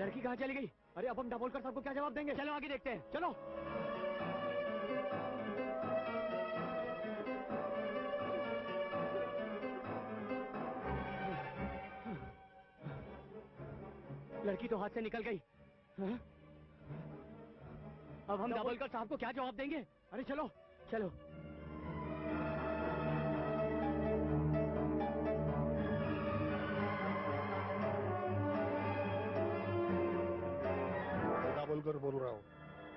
लड़की कहाँ चली गई? अरे अब हम दाभोलकर साहब को क्या जवाब देंगे? चलो आगे देखते हैं, चलो। लड़की तो हाथ से निकल गई। हाँ? अब हम दाभोलकर साहब को क्या जवाब देंगे? अरे चलो चलो। दाभोलकर बोल रहा हूँ।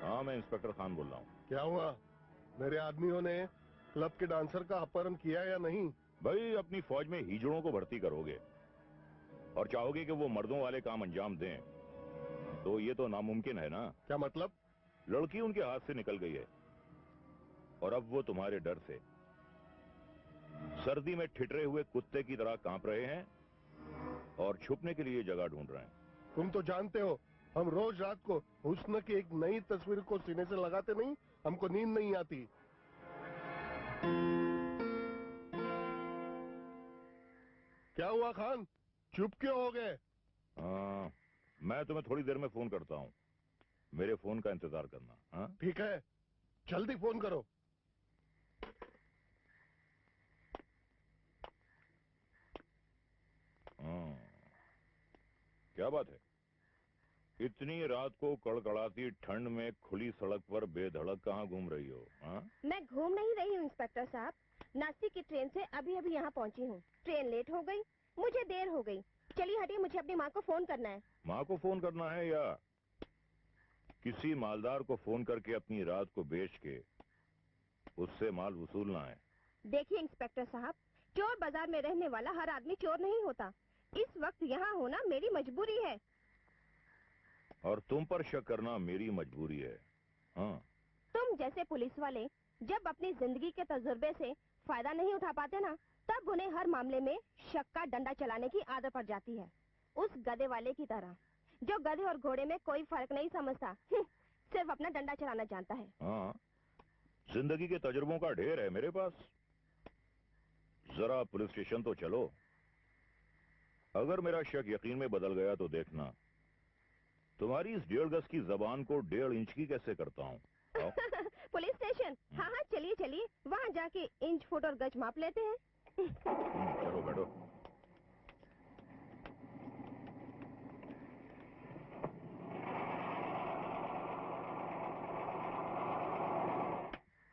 हाँ, मैं इंस्पेक्टर खान बोल रहा हूँ। क्या हुआ? मेरे आदमियों ने क्लब के डांसर का अपहरण किया या नहीं? भाई, अपनी फौज में हिजड़ों को भर्ती करोगे और चाहोगे कि वो मर्दों वाले काम अंजाम दें, तो ये तो नामुमकिन है ना। क्या मतलब? लड़की उनके हाथ से निकल गई है और अब वो तुम्हारे डर से सर्दी में ठिठरे हुए कुत्ते की तरह कांप रहे हैं और छुपने के लिए जगह ढूंढ रहे हैं। तुम तो जानते हो, हम रोज रात को हुस्न की एक नई तस्वीर को सीने से लगाते नहीं, हमको नींद नहीं आती। क्या हुआ खान, चुप क्यों हो गए? हाँ, मैं तुम्हें थोड़ी देर में फोन करता हूँ, मेरे फोन का इंतजार करना। हाँ ठीक है, जल्दी फोन करो। हाँ, क्या बात है? इतनी रात को कड़कड़ाती ठंड में खुली सड़क पर बेधड़क कहाँ घूम रही हो? हाँ? मैं घूम नहीं रही हूँ इंस्पेक्टर साहब, नासिक की ट्रेन से अभी अभी यहाँ पहुँची हूँ। ट्रेन लेट हो गई, मुझे देर हो गई। चलिए हटिए, मुझे अपनी माँ को फोन करना है। माँ को फोन करना है या किसी मालदार को फोन करके अपनी रात को बेच के उससे माल वसूलना है? देखिए इंस्पेक्टर साहब, चोर बाजार में रहने वाला हर आदमी चोर नहीं होता। इस वक्त यहाँ होना मेरी मजबूरी है। और तुम पर शक करना मेरी मजबूरी है। हाँ। तुम जैसे पुलिस वाले जब अपनी जिंदगी के तजुर्बे से फायदा नहीं उठा पाते ना, तब उन्हें हर मामले में शक का डंडा चलाने की आदत पड़ जाती है। उस गधे वाले की तरह, जो गधे और घोड़े में कोई फर्क नहीं समझता, सिर्फ अपना डंडा चलाना जानता है। हाँ, जिंदगी के तजुर्बों का ढेर है मेरे पास। जरा पुलिस स्टेशन तो चलो, अगर मेरा शक यकीन में बदल गया तो देखना तुम्हारी इस 1.5 गज की जबान को 1.5 इंच की कैसे करता हूँ। Police station? हाँ हाँ, चलिए चलिए, वहाँ जाके इंच, फुट और गज माप लेते हैं। चलो बैठो।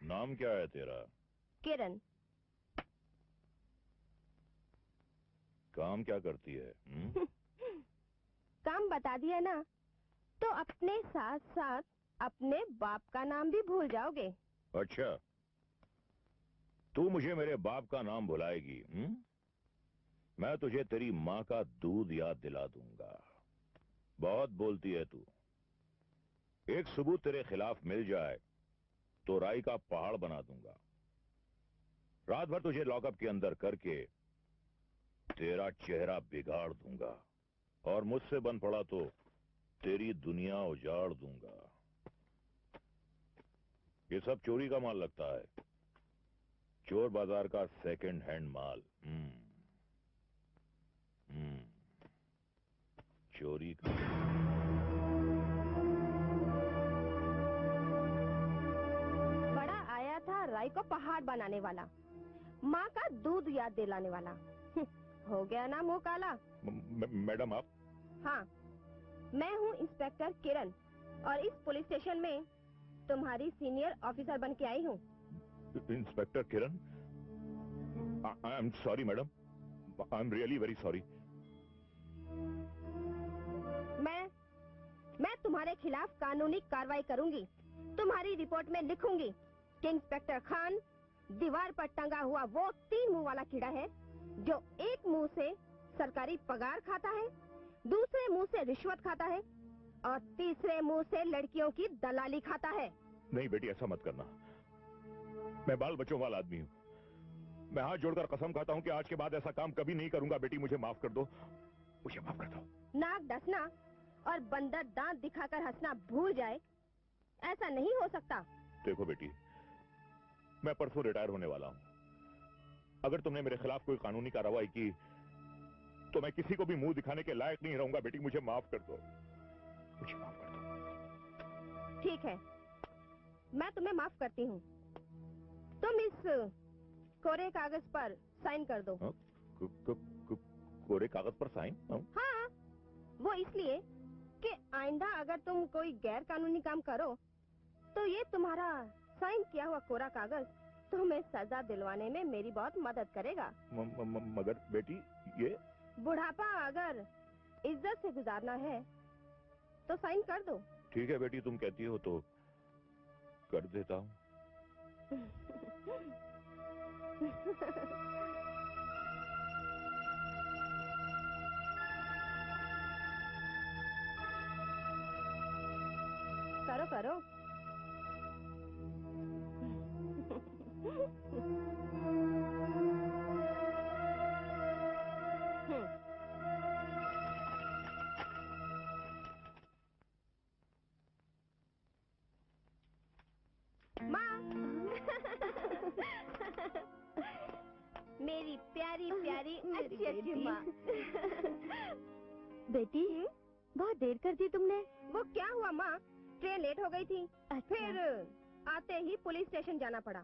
नाम क्या है तेरा? किरण। काम क्या करती है? काम बता दिया ना, तो अपने साथ साथ अपने बाप का नाम भी भूल जाओगे। अच्छा, तू मुझे मेरे बाप का नाम भुलाएगी? मैं तुझे तेरी माँ का दूध याद दिला दूंगा। बहुत बोलती है तू। एक सबूत तेरे खिलाफ मिल जाए तो राई का पहाड़ बना दूंगा। रात भर तुझे लॉकअप के अंदर करके तेरा चेहरा बिगाड़ दूंगा और मुझसे बन पड़ा तो तेरी दुनिया उजाड़ दूंगा। ये सब चोरी का माल लगता है, चोर बाजार का सेकंड हैंड माल। चोरी का। बड़ा आया था राई को पहाड़ बनाने वाला, माँ का दूध याद दिलाने वाला। हो गया ना मुंह काला। मैडम आप? हाँ, मैं हूँ इंस्पेक्टर किरण और इस पुलिस स्टेशन में तुम्हारी सीनियर ऑफिसर बन के आई हूँ। Inspector Kiran? I am sorry madam, I am really very sorry. मैं तुम्हारे खिलाफ कानूनी कार्रवाई करूंगी। तुम्हारी रिपोर्ट में लिखूंगी कि इंस्पेक्टर खान दीवार पर टंगा हुआ वो 3 मुंह वाला कीड़ा है, जो एक मुंह से सरकारी पगार खाता है, दूसरे मुंह से रिश्वत खाता है और तीसरे मुंह से लड़कियों की दलाली खाता है। नहीं बेटी, ऐसा मत करना। मैं बाल बच्चों वाला आदमी हूँ। मैं हाथ जोड़कर कसम खाता हूँ कि आज के बाद ऐसा काम कभी नहीं करूंगा। बेटी मुझे माफ कर दो, मुझे माफ कर दो। नाक डसना और बंदर दांत दिखाकर हंसना भूल जाए, ऐसा नहीं हो सकता। देखो बेटी, मैं परसों रिटायर होने वाला हूं। अगर तुमने मेरे खिलाफ कोई कानूनी कार्रवाई की तो मैं किसी को भी मुंह दिखाने के लायक नहीं रहूंगा। बेटी मुझे माफ कर दो। मुझे माफ कर दो। ठीक है, मैं तुम्हें माफ करती हूँ। तुम इस कोरे कागज पर साइन कर दो। कोरे कागज पर साइन? हाँ, वो इसलिए कि आइंदा अगर तुम कोई गैर कानूनी काम करो तो ये तुम्हारा साइन किया हुआ कोरा कागज तुम्हें सजा दिलवाने में मेरी बहुत मदद करेगा। मगर बेटी, ये बुढ़ापा अगर इज्जत से गुजारना है तो साइन कर दो। ठीक है बेटी, तुम कहती हो तो कर देता हूँ। करो करो। माँ, मेरी प्यारी प्यारी अच्छी अच्छी माँ। बेटी, बहुत देर कर दी तुमने। वो क्या हुआ माँ, ट्रेन लेट हो गई थी। अच्छा। फिर आते ही पुलिस स्टेशन जाना पड़ा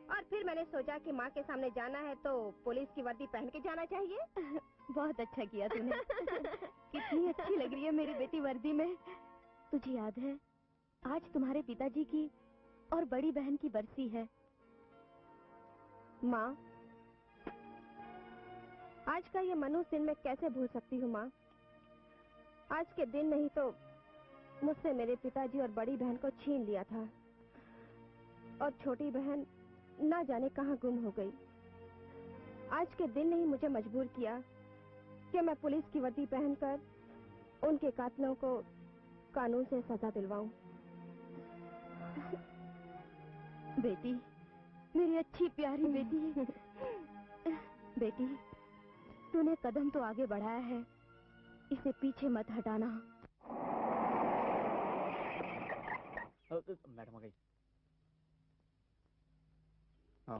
और फिर मैंने सोचा कि माँ के सामने जाना है तो पुलिस की वर्दी पहन के जाना चाहिए। बहुत अच्छा किया तूने। कितनी अच्छी लग रही है मेरी बेटी वर्दी में। तुझे याद है, आज तुम्हारे पिताजी की और बड़ी बहन की बरसी है। माँ, आज का ये मनुष्य दिन मैं कैसे भूल सकती हूँ माँ। आज के दिन नहीं तो मुझसे मेरे पिताजी और बड़ी बहन को छीन लिया था और छोटी बहन ना जाने कहाँ गुम हो गई। आज के दिन ने ही मुझे मजबूर किया कि मैं पुलिस की वर्दी पहनकर उनके कातिलों को कानून से सजा दिलवाऊं। बेटी, मेरी अच्छी प्यारी बेटी। बेटी, तूने कदम तो आगे बढ़ाया है, इसे पीछे मत हटाना। मैडम आ गई। हाँ,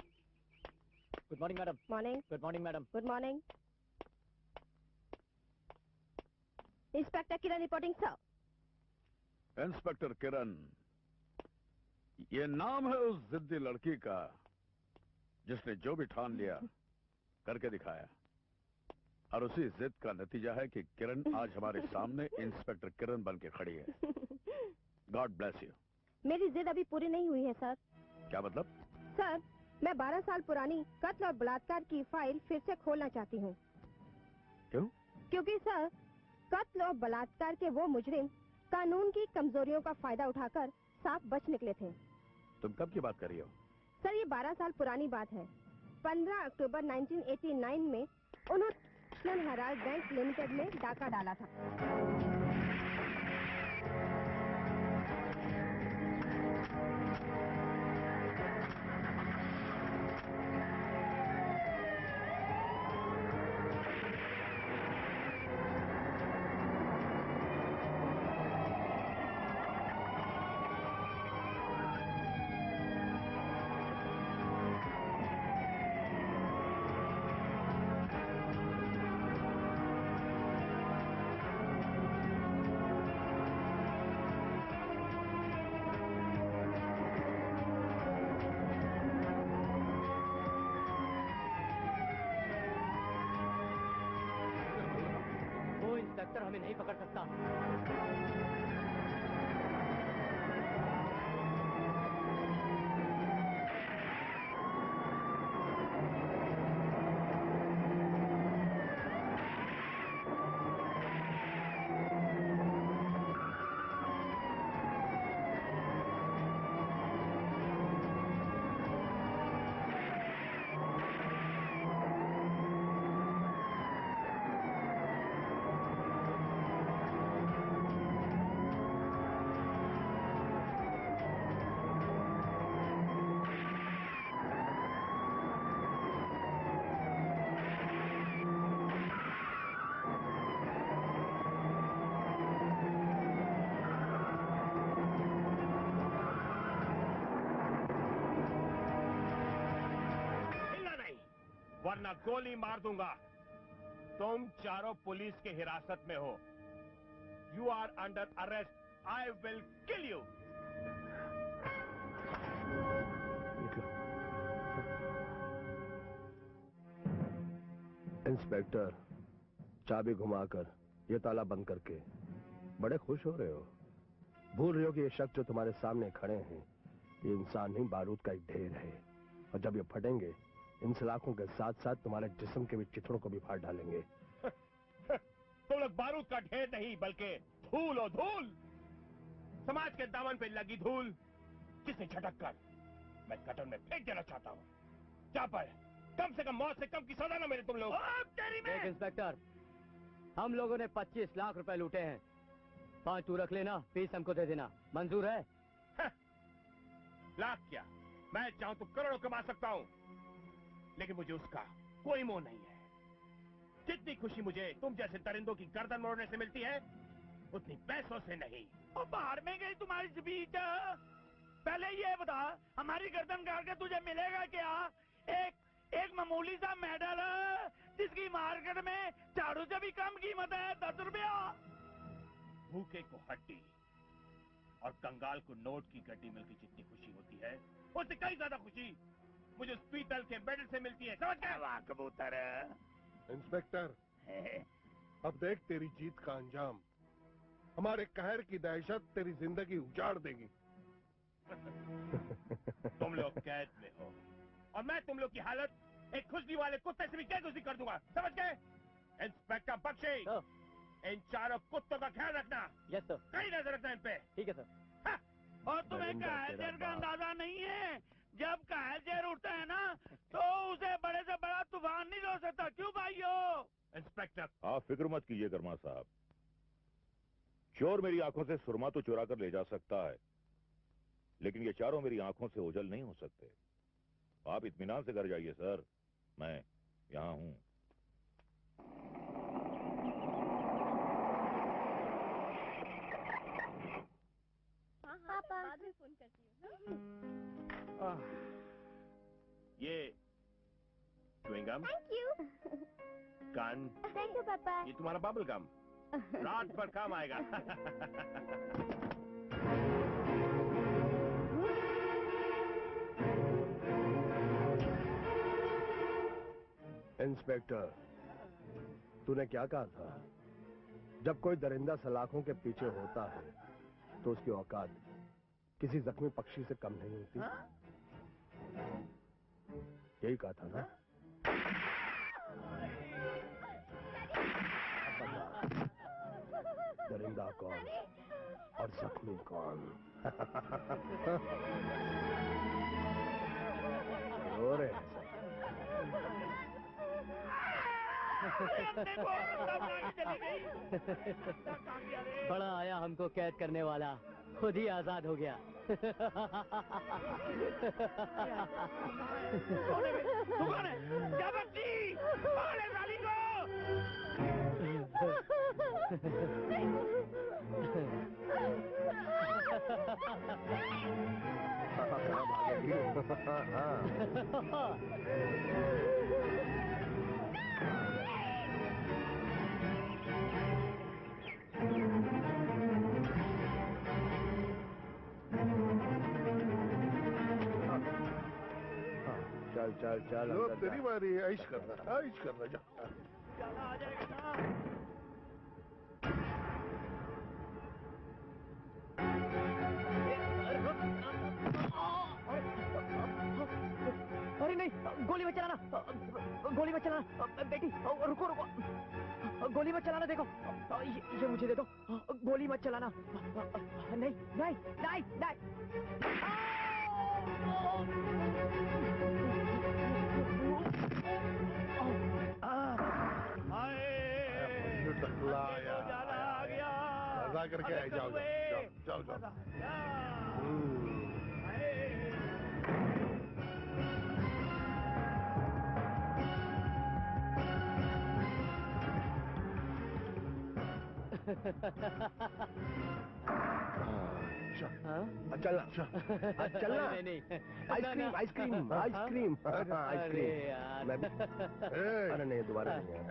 good morning madam. Morning. Good morning madam. Good morning. Inspector Kiran reporting sir. Inspector Kiran, ये नाम है उस जिद्दी लड़की का जिसने जो भी ठान लिया करके दिखाया, और उसी जिद का नतीजा है कि किरण आज हमारे सामने इंस्पेक्टर किरण बन के खड़ी है। God bless you. मेरी जिद अभी पूरी नहीं हुई है सर। क्या मतलब? सर, मैं 12 साल पुरानी कत्ल और बलात्कार की फाइल फिर से खोलना चाहती हूँ। क्यों? क्योंकि सर, कत्ल और बलात्कार के वो मुजरिम कानून की कमजोरियों का फायदा उठाकर साफ बच निकले थे। तुम कब की बात कर रही हो? सर, ये 12 साल पुरानी बात है। 15 अक्टूबर 1989 में उन्होंने हराज बैंक लिमिटेड में डाका डाला था। वो इंस्पेक्टर हमें नहीं पकड़ सकता। वरना गोली मार दूंगा। तुम चारों पुलिस के हिरासत में हो। You are under arrest I will kill you. Inspector, चाबी घुमाकर ये ताला बंद करके बड़े खुश हो रहे हो। भूल रहे हो कि ये शख्स जो तुम्हारे सामने खड़े हैं ये इंसान नहीं बारूद का एक ढेर है, और जब ये फटेंगे इन सलाखों के साथ साथ तुम्हारे जिस्म के भी चिथड़ों को भी फाड़ डालेंगे। तुम लोग बारूद का ढेर नहीं बल्कि धूल हो धूल। समाज के दामन पे लगी धूल जिसे झटक कर मैं गटर में फेंक देना चाहता हूँ, जहाँ पर कम से कम मौत से कम की सजा न मिले तुम लोग। देख इंस्पेक्टर, हम लोगों ने 25 लाख रुपए लूटे हैं, 5 तू रख लेना, 20 हमको दे देना। मंजूर है? लाख क्या, मैं चाहूं तो करोड़ों कमा सकता हूं, लेकिन मुझे उसका कोई मोह नहीं है। जितनी खुशी मुझे तुम जैसे दरिंदों की गर्दन मोड़ने से मिलती है उतनी पैसों से नहीं। और बाहर में गई तुम्हारी स्पीच। पहले ये बता, हमारी गर्दन काट के तुझे मिलेगा क्या? एक मामूली सा मेडल जिसकी मार्केट में झाड़ू से भी कम कीमत है, 10 रुपया। भूखे को हड्डी और कंगाल को नोट की गड्डी मिलकर जितनी खुशी होती है उससे कई ज्यादा खुशी मुझे उस पीतल के मेडल से मिलती है, समझ गए? वाह कबूतर। इंस्पेक्टर, अब देख तेरी जीत का अंजाम। हमारे कहर की दहशत तेरी जिंदगी उजाड़ देगी। तुम लोग कैद में हो और मैं तुम लोग की हालत एक खुशनी वाले कुत्ते से भी क्या खुशी कर दूंगा, समझ गए? इंस्पेक्टर बख्शी, इन चारों कुत्तों का ख्याल रखना। Yes sir. कहीं नजर रखना इन पे। ठीक है सर। और तुम्हें कायल जेर का अंदाजा नहीं है? जब कायल जेर उठता है ना तो उसे बड़े से बड़ा तूफान नहीं रोक सकता। क्यों भाइयों? इंस्पेक्टर, आप फिक्र मत कीजिए कर्मा साहब, चोर मेरी आंखों से सुरमा तो चुरा कर ले जा सकता है, लेकिन ये चारों मेरी आंखों से ओझल नहीं हो सकते। आप इत्मीनान से घर जाइए सर, मैं यहां हूं। पापा, बाद में फोन करती हूँ। ये chewing gum, thank you. Gun, thank you पापा। ये तुम्हारा बबल गम रात भर काम आएगा। इंस्पेक्टर, तूने क्या कहा था? जब कोई दरिंदा सलाखों के पीछे होता है तो उसकी औकात किसी जख्मी पक्षी से कम नहीं होती। यही कहा था ना? अब बता, दरिंदा कौन और जख्मी कौन? रो रहे हैं बड़ा आया हमको कैद करने वाला, खुद ही आजाद हो गया। तू कौन है? क्या बच्ची? मारे साली को! चल चल चल, लो, अंदर तेरी जा। बारी है, ऐश करना, ऐश करना जा। ज्यादा आ जाएगा ना। अरे नहीं, गोली मत चलाना, गोली मत चलाना बेटी, रुको रुको, गोली मत चलाना। देखो ये मुझे दे दो, गोली मत चलाना। नहीं नहीं नहीं नहीं। टकला यार, ज्यादा आ गया। मजा करके आए, जाओ जाओ जाओ जाओ। चलना चलना। नहीं नहीं, आइसक्रीम आइसक्रीम आइसक्रीम अरे आइसक्रीम। यार। मैं भी- अरे नहीं, दोबारा नहीं है।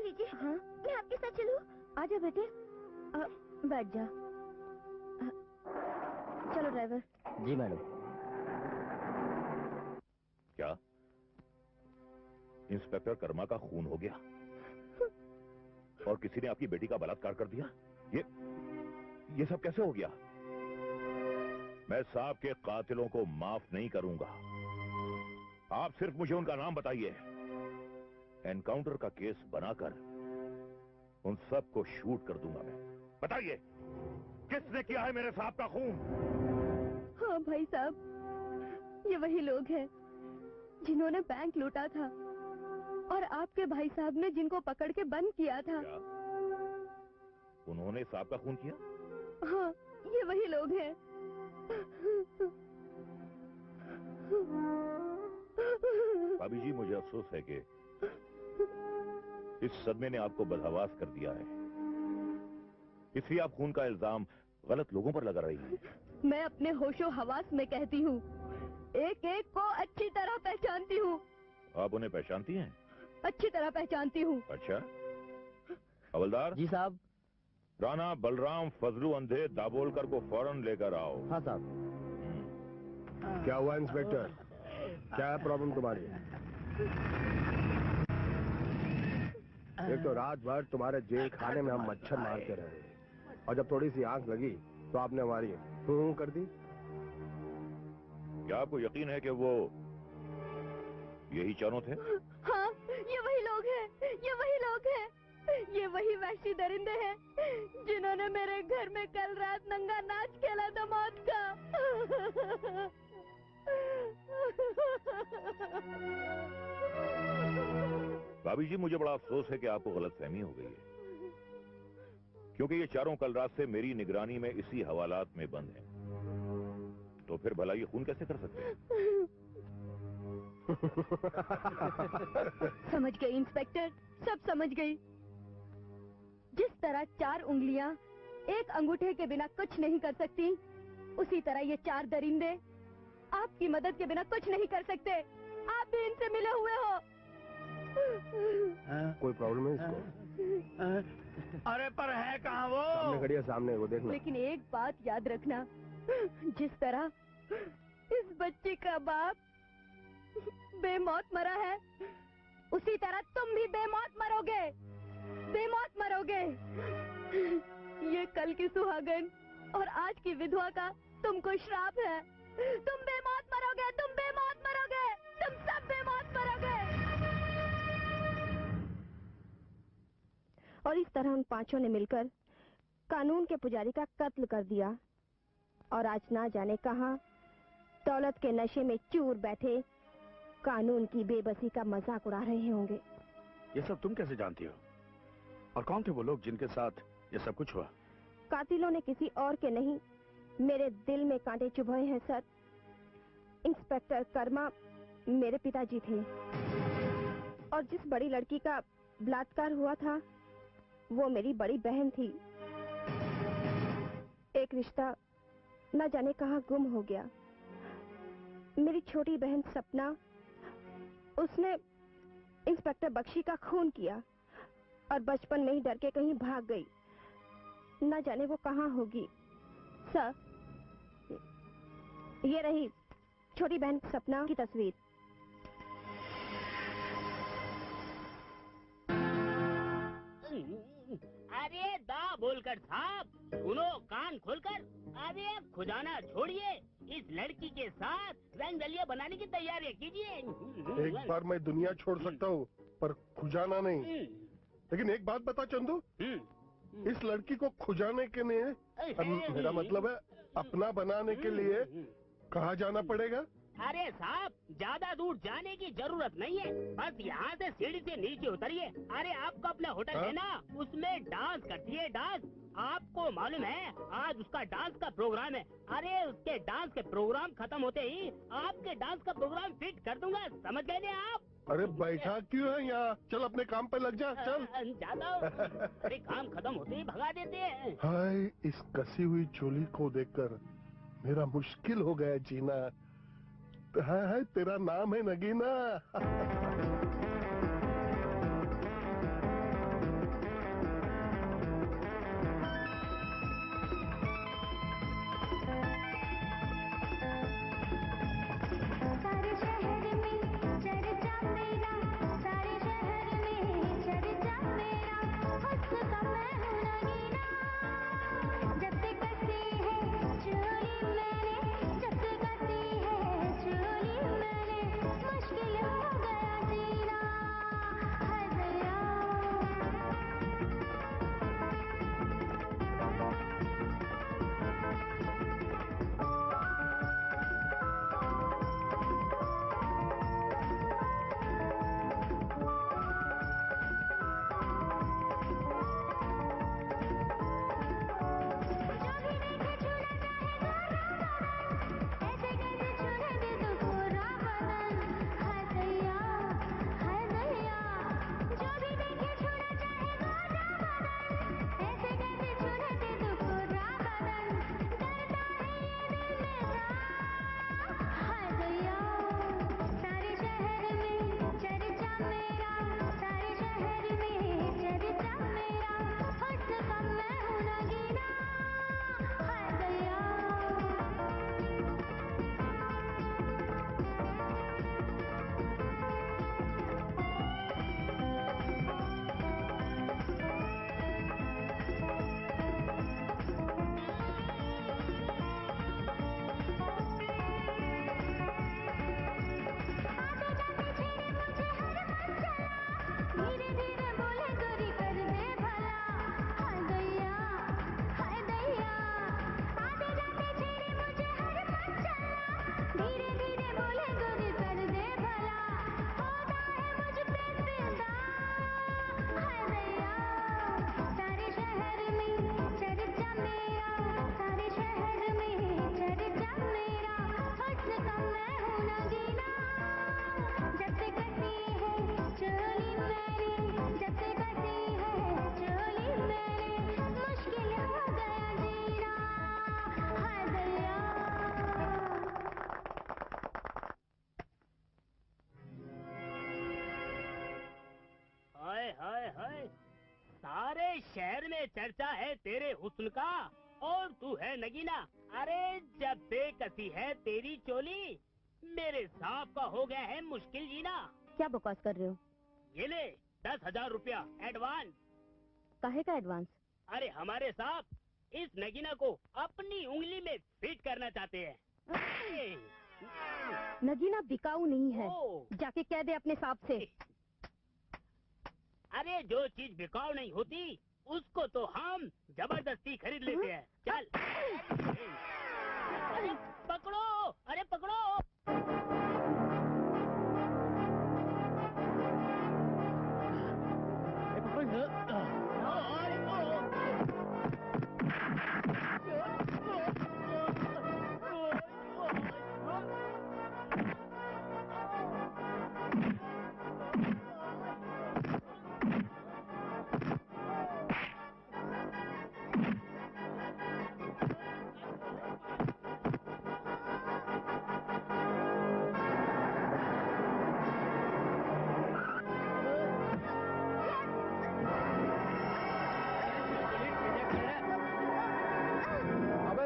लीजिए। हाँ, मैं आपके साथ चलूं? आजा बेटे, बैठ जा। चलो ड्राइवर। जी मैडम। क्या इंस्पेक्टर कर्मा का खून हो गया और किसी ने आपकी बेटी का बलात्कार कर दिया? ये सब कैसे हो गया? मैं साहब के कातिलों को माफ नहीं करूंगा। आप सिर्फ मुझे उनका नाम बताइए। एनकाउंटर का केस बनाकर उन सबको शूट कर दूंगा मैं। बताइए, किसने किया है मेरे साहब का खून? हाँ भाई साहब, ये वही लोग हैं जिन्होंने बैंक लूटा था और आपके भाई साहब ने जिनको पकड़ के बंद किया था। क्या? उन्होंने साहब का खून किया? हाँ, ये वही लोग हैं। भाभी जी, मुझे अफसोस है कि इस सदमे ने आपको बदहवास कर दिया है, इसलिए आप खून का इल्जाम गलत लोगों पर लगा रही हैं। मैं अपने होशो हवास में कहती हूँ, एक एक को अच्छी तरह पहचानती हूँ। आप उन्हें पहचानती हैं? अच्छी तरह पहचानती हूँ। अच्छा, हवलदार। जी साहब। राणा बलराम फजलू अंधे दाबोलकर को फौरन लेकर आओ। हाँ साहब। क्या हुआ इंस्पेक्टर? क्या है प्रॉब्लम तुम्हारी? एक तो रात भर तुम्हारे जेल खाने में हम मच्छर मारते रहे और जब थोड़ी सी आंख लगी तो आपने हमारी कर दी। क्या आपको यकीन है कि वो यही चारों थे? हाँ, ये वही लोग हैं, ये वही लोग हैं, ये वही वहशी दरिंदे हैं जिन्होंने मेरे घर में कल रात नंगा नाच खेला था मौत का। भाभी जी, मुझे बड़ा अफसोस है कि आपको गलतफहमी हो गई है, क्योंकि ये चारों कल रात से मेरी निगरानी में इसी हवालात में बंद हैं। तो फिर भला ये खून कैसे कर सकते हैं? समझ गई इंस्पेक्टर, सब समझ गई। जिस तरह 4 उंगलियां एक अंगूठे के बिना कुछ नहीं कर सकती, उसी तरह ये 4 दरिंदे आपकी मदद के बिना कुछ नहीं कर सकते। आप भी इनसे मिले हुए हो। कोई प्रॉब्लम है इसको? अरे पर है कहाँ वो? सामने खड़ी है, सामने वो देखना। लेकिन एक बात याद रखना, जिस तरह इस बच्ची का बाप बेमौत मरा है, उसी तरह तुम भी बेमौत मरोगे, बेमौत मरोगे। ये कल की सुहागन और आज की विधवा का तुमको श्राप है। तुम बेमौत मरोगे, तुम बेमौत मरोगे, तुम सब बेमौत मरोगे। और इस तरह उन 5 ने मिलकर कानून के पुजारी का कत्ल कर दिया और आज ना जाने कहां दौलत के नशे में चूर बैठे कानून की बेबसी का मजाक उड़ा रहे होंगे। ये सब तुम कैसे जानती हो? और कौन थे वो लोग जिनके साथ ये सब कुछ हुआ? कातिलों ने किसी और के नहीं, मेरे दिल में कांटे चुभोए हैं सर। इंस्पेक्टर कर्मा मेरे पिताजी थे और जिस बड़ी लड़की का बलात्कार हुआ था वो मेरी बड़ी बहन थी। एक रिश्ता न जाने कहां गुम हो गया। मेरी छोटी बहन सपना, उसने इंस्पेक्टर बख्शी का खून किया और बचपन में ही डर के कहीं भाग गई। न जाने वो कहां होगी। सर, ये रही छोटी बहन सपना की तस्वीर। अरे दा बोलकर साहब, सुनो कान खोलकर। अरे खुजाना छोड़िए, इस लड़की के साथ रंगदलिया बनाने की तैयारी कीजिए। एक बार मैं दुनिया छोड़ सकता हूँ पर खुजाना नहीं। लेकिन एक बात बता चंदू, इस लड़की को खुजाने के लिए, मेरा मतलब है अपना बनाने के लिए, कहाँ जाना पड़ेगा? अरे साहब, ज्यादा दूर जाने की जरूरत नहीं है, बस यहाँ से सीढ़ी से नीचे उतरिए। अरे आपका अपना होटल है ना, उसमें डांस करती है, डांस। आपको मालूम है आज उसका डांस का प्रोग्राम है। अरे उसके डांस के प्रोग्राम खत्म होते ही आपके डांस का प्रोग्राम फिट कर दूंगा, समझ गए ना आप? अरे बैठा क्यों है यहाँ? चल अपने काम पे लग जा, चल। ज्यादा अरे काम खत्म होते ही भगा देते हैं। हाय, इस कसी हुई चोली को देखकर मेरा मुश्किल हो गया जीना। हाय, तेरा नाम है नगीना। शहर में चर्चा है तेरे हुस्न का, और तू है नगीना। अरे जब बेकसी है तेरी चोली, मेरे सांप का हो गया है मुश्किल जीना। क्या बकवास कर रहे हो? ये ले 10,000 रुपया एडवांस। काहे का एडवांस? अरे हमारे सांप इस नगीना को अपनी उंगली में फिट करना चाहते हैं। नगीना बिकाऊ नहीं है, जाके कह दे अपने सांप से। अरे जो चीज बिकाऊ नहीं होती उसको तो हम जबरदस्ती खरीद लेते हैं। चल अरे पकड़ो, अरे पकड़ो।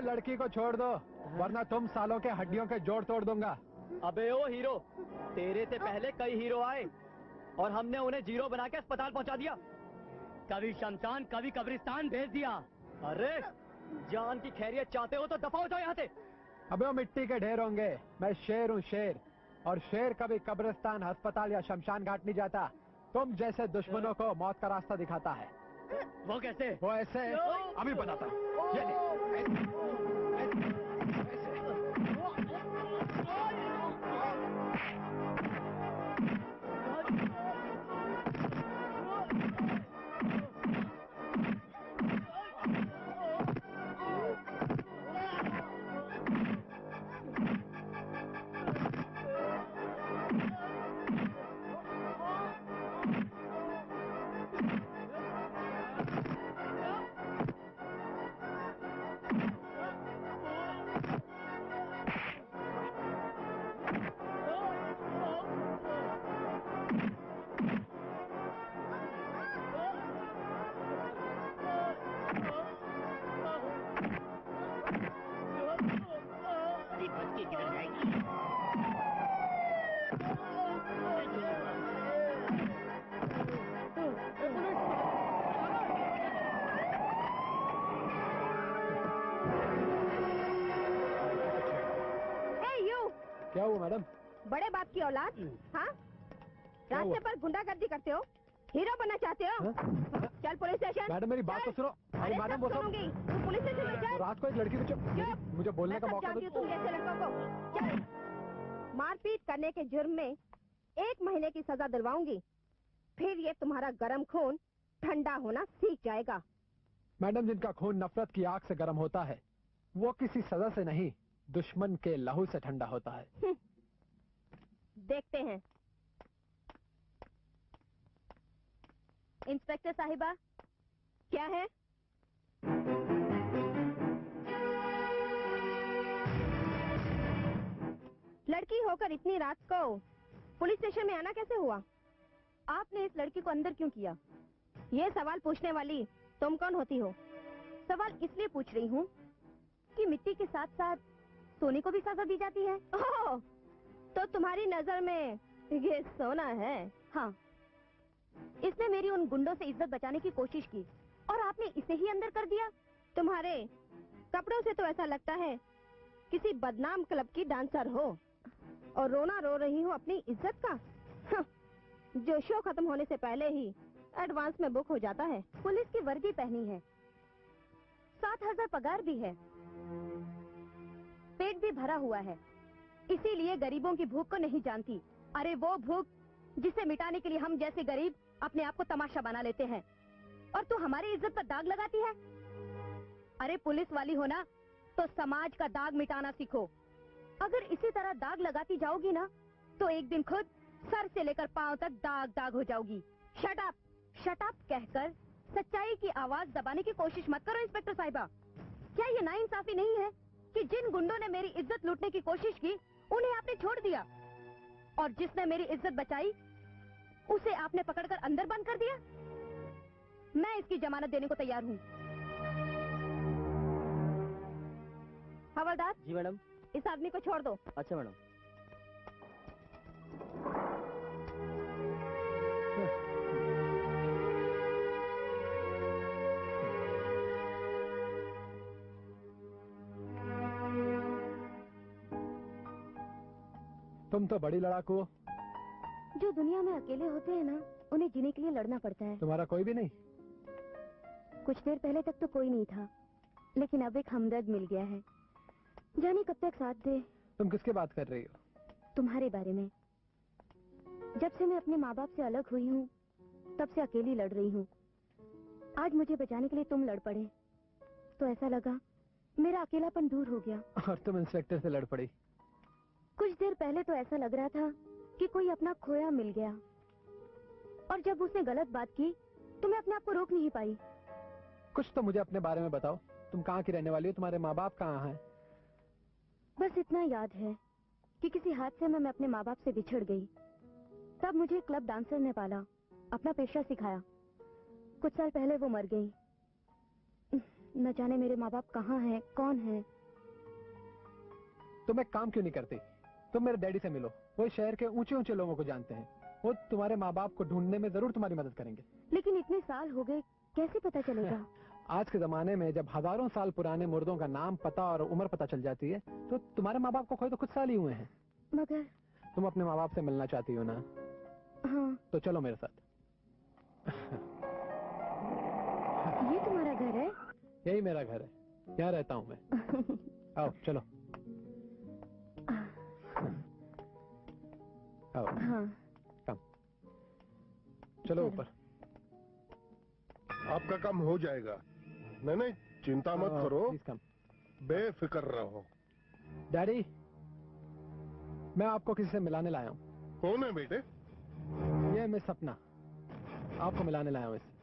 लड़की को छोड़ दो, वरना तुम सालों के हड्डियों के जोड़ तोड़ दूंगा। अबे ओ हीरो, तेरे से पहले कई हीरो आए और हमने उन्हें जीरो बना के अस्पताल पहुंचा दिया। कभी शमशान, कभी कब्रिस्तान भेज दिया। अरे जान की खैरियत चाहते हो तो दफा हो जाओ यहाँ से। अबे वो मिट्टी के ढेर होंगे, मैं शेर हूँ शेर, और शेर कभी कब्रिस्तान, अस्पताल या शमशान घाट नहीं जाता। तुम जैसे दुश्मनों को मौत का रास्ता दिखाता है। वो कैसे? वो ऐसे, अभी बताता हूँ। ये देख। क्या हुआ मैडम? बड़े बाप की औलाद, हाँ? रास्ते पर गुंडागर्दी करते हो, हीरो बनना चाहते हो? चल पुलिस स्टेशन। मैडम मेरी बात तो सुनो। अरे मैडम सब सुनूंगी, तू पुलिस स्टेशन में चल। रात को एक लड़की मुझे बोलने का मौका दो। तुम जैसे लड़कों को चल। मारपीट करने के जुर्म में 1 महीने की सजा दिलवाऊंगी, फिर ये तुम्हारा गर्म खून ठंडा होना सीख जाएगा। मैडम जिनका खून नफरत की आग से गर्म होता है, वो किसी सजा से नहीं, दुश्मन के लहू से ठंडा होता है। देखते हैं। इंस्पेक्टर साहिबा, क्या है? लड़की होकर इतनी रात को पुलिस स्टेशन में आना कैसे हुआ? आपने इस लड़की को अंदर क्यों किया? ये सवाल पूछने वाली तुम कौन होती हो? सवाल इसलिए पूछ रही हूँ कि मिट्टी के साथ साथ सोने को भी सजा दी जाती है। ओह, तो तुम्हारी नजर में ये सोना है? हाँ। इसने मेरी उन गुंडों से इज्जत बचाने की कोशिश की और आपने इसे ही अंदर कर दिया। तुम्हारे कपड़ों से तो ऐसा लगता है किसी बदनाम क्लब की डांसर हो, और रोना रो रही हो अपनी इज्जत का। हाँ, जो शो खत्म होने से पहले ही एडवांस में बुक हो जाता है। पुलिस की वर्दी पहनी है, 7,000 पगार भी है, पेट भी भरा हुआ है, इसीलिए गरीबों की भूख को नहीं जानती। अरे वो भूख जिसे मिटाने के लिए हम जैसे गरीब अपने आप को तमाशा बना लेते हैं, और तू हमारी इज्जत पर दाग लगाती है। अरे पुलिस वाली हो ना, तो समाज का दाग मिटाना सीखो। अगर इसी तरह दाग लगाती जाओगी ना, तो एक दिन खुद सर से लेकर पांव तक दाग दाग हो जाओगी। शट अप, शट अप कहकर सच्चाई की आवाज दबाने की कोशिश मत करो इंस्पेक्टर साहिबा। क्या ये नाइंसाफी नहीं है कि जिन गुंडों ने मेरी इज्जत लूटने की कोशिश की, उन्हें आपने छोड़ दिया, और जिसने मेरी इज्जत बचाई उसे आपने पकड़कर अंदर बंद कर दिया? मैं इसकी जमानत देने को तैयार हूँ। हवलदार। जी मैडम। इस आदमी को छोड़ दो। अच्छा मैडम। तुम तो बड़ी लड़ाकू हो। जो दुनिया में अकेले होते हैं ना, उन्हें जीने के लिए लड़ना पड़ता है। तुम्हारा कोई भी नहीं? कुछ देर पहले तक तो कोई नहीं था, लेकिन अब एक हमदर्द मिल गया है। जाने कब तक साथ दे। तुम किसकी बात कर रही हो? तुम्हारे बारे में। जब से मैं अपने माँ बाप से अलग हुई हूँ, तब से अकेली लड़ रही हूँ। आज मुझे बचाने के लिए तुम लड़ पड़े, तो ऐसा लगा मेरा अकेलापन दूर हो गया। और तुम इंस्पेक्टर से लड़ पड़ी। कुछ देर पहले तो ऐसा लग रहा था कि कोई अपना खोया मिल गया, और जब उसने गलत बात की तो मैं अपने आप को रोक नहीं पाई। कुछ तो मुझे अपने बारे में बताओ। तुम कहाँ की रहने वाली हो? तुम्हारे माँ बाप कहाँ हैं? बस इतना याद है कि किसी हादसे में मैं अपने माँ बाप से बिछड़ गई। तब मुझे क्लब डांसर ने पाला, अपना पेशा सिखाया। कुछ साल पहले वो मर गई। न जाने मेरे माँ बाप कहाँ हैं, कौन है। तुम एक काम क्यों नहीं करती? तुम मेरे डैडी से मिलो। वो शहर के ऊंचे ऊंचे लोगों को जानते हैं। वो तुम्हारे माँ बाप को ढूंढने में जरूर तुम्हारी मदद करेंगे। लेकिन इतने साल हो गए, कैसे पता चलेगा? आज के जमाने में जब हजारों साल पुराने मुर्दों का नाम, पता और उम्र पता चल जाती है, तो तुम्हारे माँ बाप को खोए तो कुछ साल ही हुए हैं। मगर तुम अपने माँ बाप से मिलना चाहती हो ना? हाँ। तो चलो मेरे साथ। ये तुम्हारा घर है? यही मेरा घर है, यहाँ रहता हूँ मैं। आओ चलो। आओ। हाँ। कम। चलो ऊपर। आपका काम हो जाएगा। नहीं, चिंता मत करो, बेफिक्र रहो। डैडी, मैं आपको किसी से मिलाने लाया हूँ। कौन है बेटे? ये मिस सपना, आपको मिलाने लाया हूँ इससे।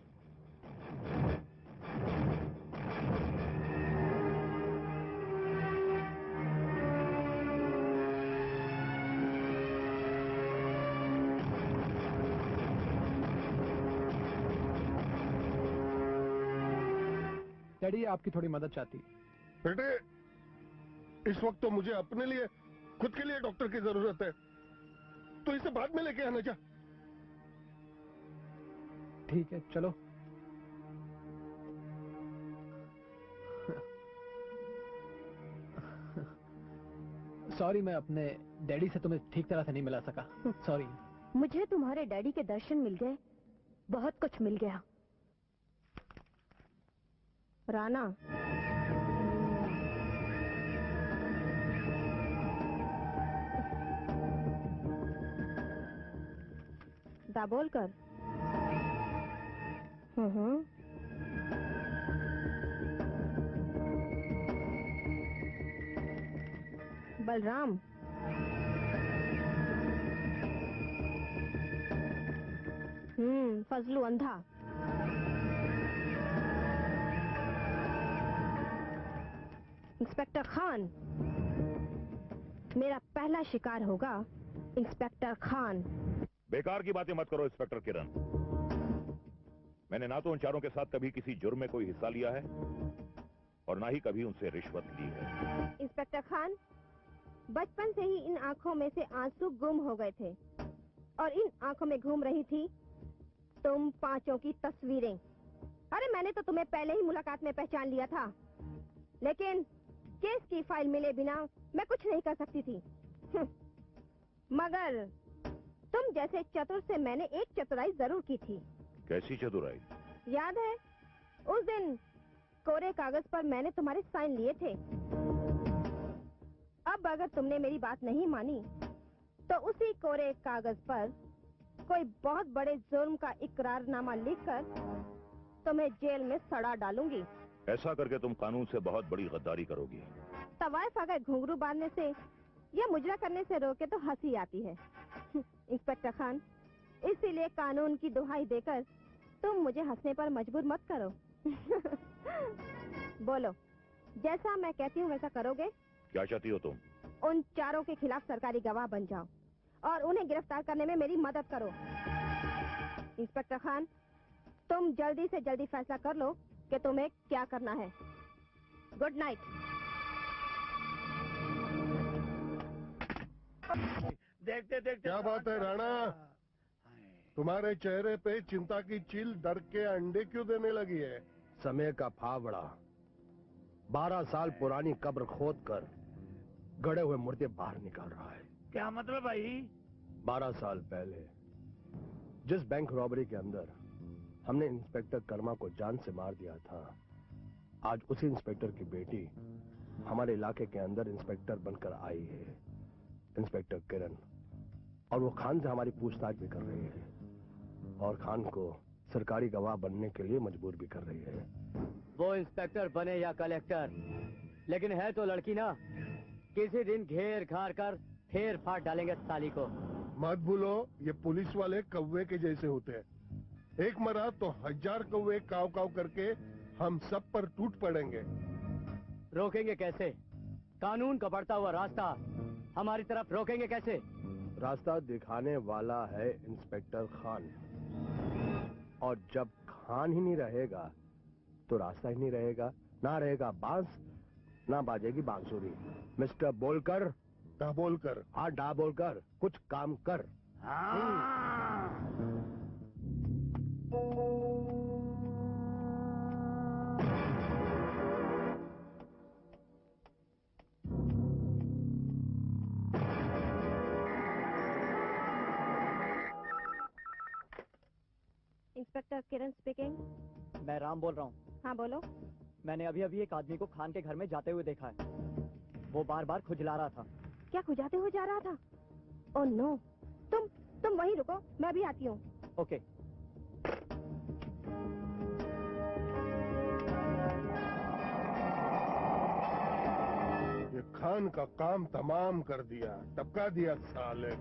डैडी आपकी थोड़ी मदद चाहती है। बेटे, इस वक्त तो मुझे अपने लिए, खुद के लिए डॉक्टर की जरूरत है, तो इसे बाद में लेके आना। क्या? ठीक है चलो। सॉरी, मैं अपने डैडी से तुम्हें ठीक तरह से नहीं मिला सका। सॉरी। मुझे तुम्हारे डैडी के दर्शन मिल गए, बहुत कुछ मिल गया। राणा, दाबोलकर। बलराम। फजलू अंधा। इंस्पेक्टर खान। मेरा पहला शिकार होगा इंस्पेक्टर खान। बेकार की बातें मत करो इंस्पेक्टर किरण। मैंने ना तो उन चारों के साथ कभी किसी जुर्म में कोई हिस्सा लिया है और ना ही कभी उनसे रिश्वत ली है। इंस्पेक्टर खान, बचपन से ही इन आंखों में से आंसू गुम हो गए थे और इन आंखों में घूम रही थी तुम पांचों की तस्वीरें। अरे मैंने तो तुम्हें पहले ही मुलाकात में पहचान लिया था, लेकिन केस की फाइल मिले बिना मैं कुछ नहीं कर सकती थी। मगर तुम जैसे चतुर से मैंने एक चतुराई जरूर की थी। कैसी चतुराई? याद है उस दिन कोरे कागज पर मैंने तुम्हारे साइन लिए थे। अब अगर तुमने मेरी बात नहीं मानी तो उसी कोरे कागज पर कोई बहुत बड़े जुर्म का इकरारनामा लिखकर तुम्हें जेल में सड़ा डालूंगी। ऐसा करके तुम कानून से बहुत बड़ी गद्दारी करोगी। तवाइफ अगर घुंघरू बांधने से या मुजरा करने से रोके तो हंसी आती है। इंस्पेक्टर खान, इसीलिए कानून की दुहाई देकर तुम मुझे हंसने पर मजबूर मत करो। बोलो, जैसा मैं कहती हूँ वैसा करोगे? क्या चाहती हो तुम? उन चारों के खिलाफ सरकारी गवाह बन जाओ और उन्हें गिरफ्तार करने में मेरी मदद करो। इंस्पेक्टर खान, तुम जल्दी से जल्दी फैसला कर लो कि तुम्हें क्या करना है। Good night. देखते देखते क्या बात है राणा, तुम्हारे चेहरे पे चिंता की चील डर के अंडे क्यों देने लगी है? समय का फावड़ा 12 साल पुरानी कब्र खोद कर गड़े हुए मुर्दे बाहर निकाल रहा है। क्या मतलब भाई? 12 साल पहले जिस बैंक रॉबरी के अंदर हमने इंस्पेक्टर कर्मा को जान से मार दिया था, आज उसी इंस्पेक्टर की बेटी हमारे इलाके के अंदर इंस्पेक्टर बनकर आई है, इंस्पेक्टर किरण। और वो खान से हमारी पूछताछ भी कर रही है और खान को सरकारी गवाह बनने के लिए मजबूर भी कर रही है। वो इंस्पेक्टर बने या कलेक्टर, लेकिन है तो लड़की ना। किसी दिन घेर घार कर फेर फाड़ डालेंगे साली को। मत भूलो, ये पुलिस वाले कौवे के जैसे होते हैं। एक मरा तो 1000 कौवे काव काव करके हम सब पर टूट पड़ेंगे। रोकेंगे कैसे? कानून का बढ़ता हुआ रास्ता हमारी तरफ रोकेंगे कैसे? रास्ता दिखाने वाला है इंस्पेक्टर खान, और जब खान ही नहीं रहेगा तो रास्ता ही नहीं रहेगा। ना रहेगा बांस, ना बाजेगी बांसुरी। मिस्टर बोलकर, बोलकर, हाँ डा बोलकर कुछ काम कर। इंस्पेक्टर किरण स्पीकिंग। मैं राम बोल रहा हूँ। हाँ बोलो। मैंने अभी अभी एक आदमी को खान के घर में जाते हुए देखा है। वो बार बार खुजला रहा था। क्या खुजाते हुए जा रहा था? ओह नो, तुम वहीं रुको, मैं भी आती हूँ। ओके। ये खान का काम तमाम कर दिया, टपका दिया साले।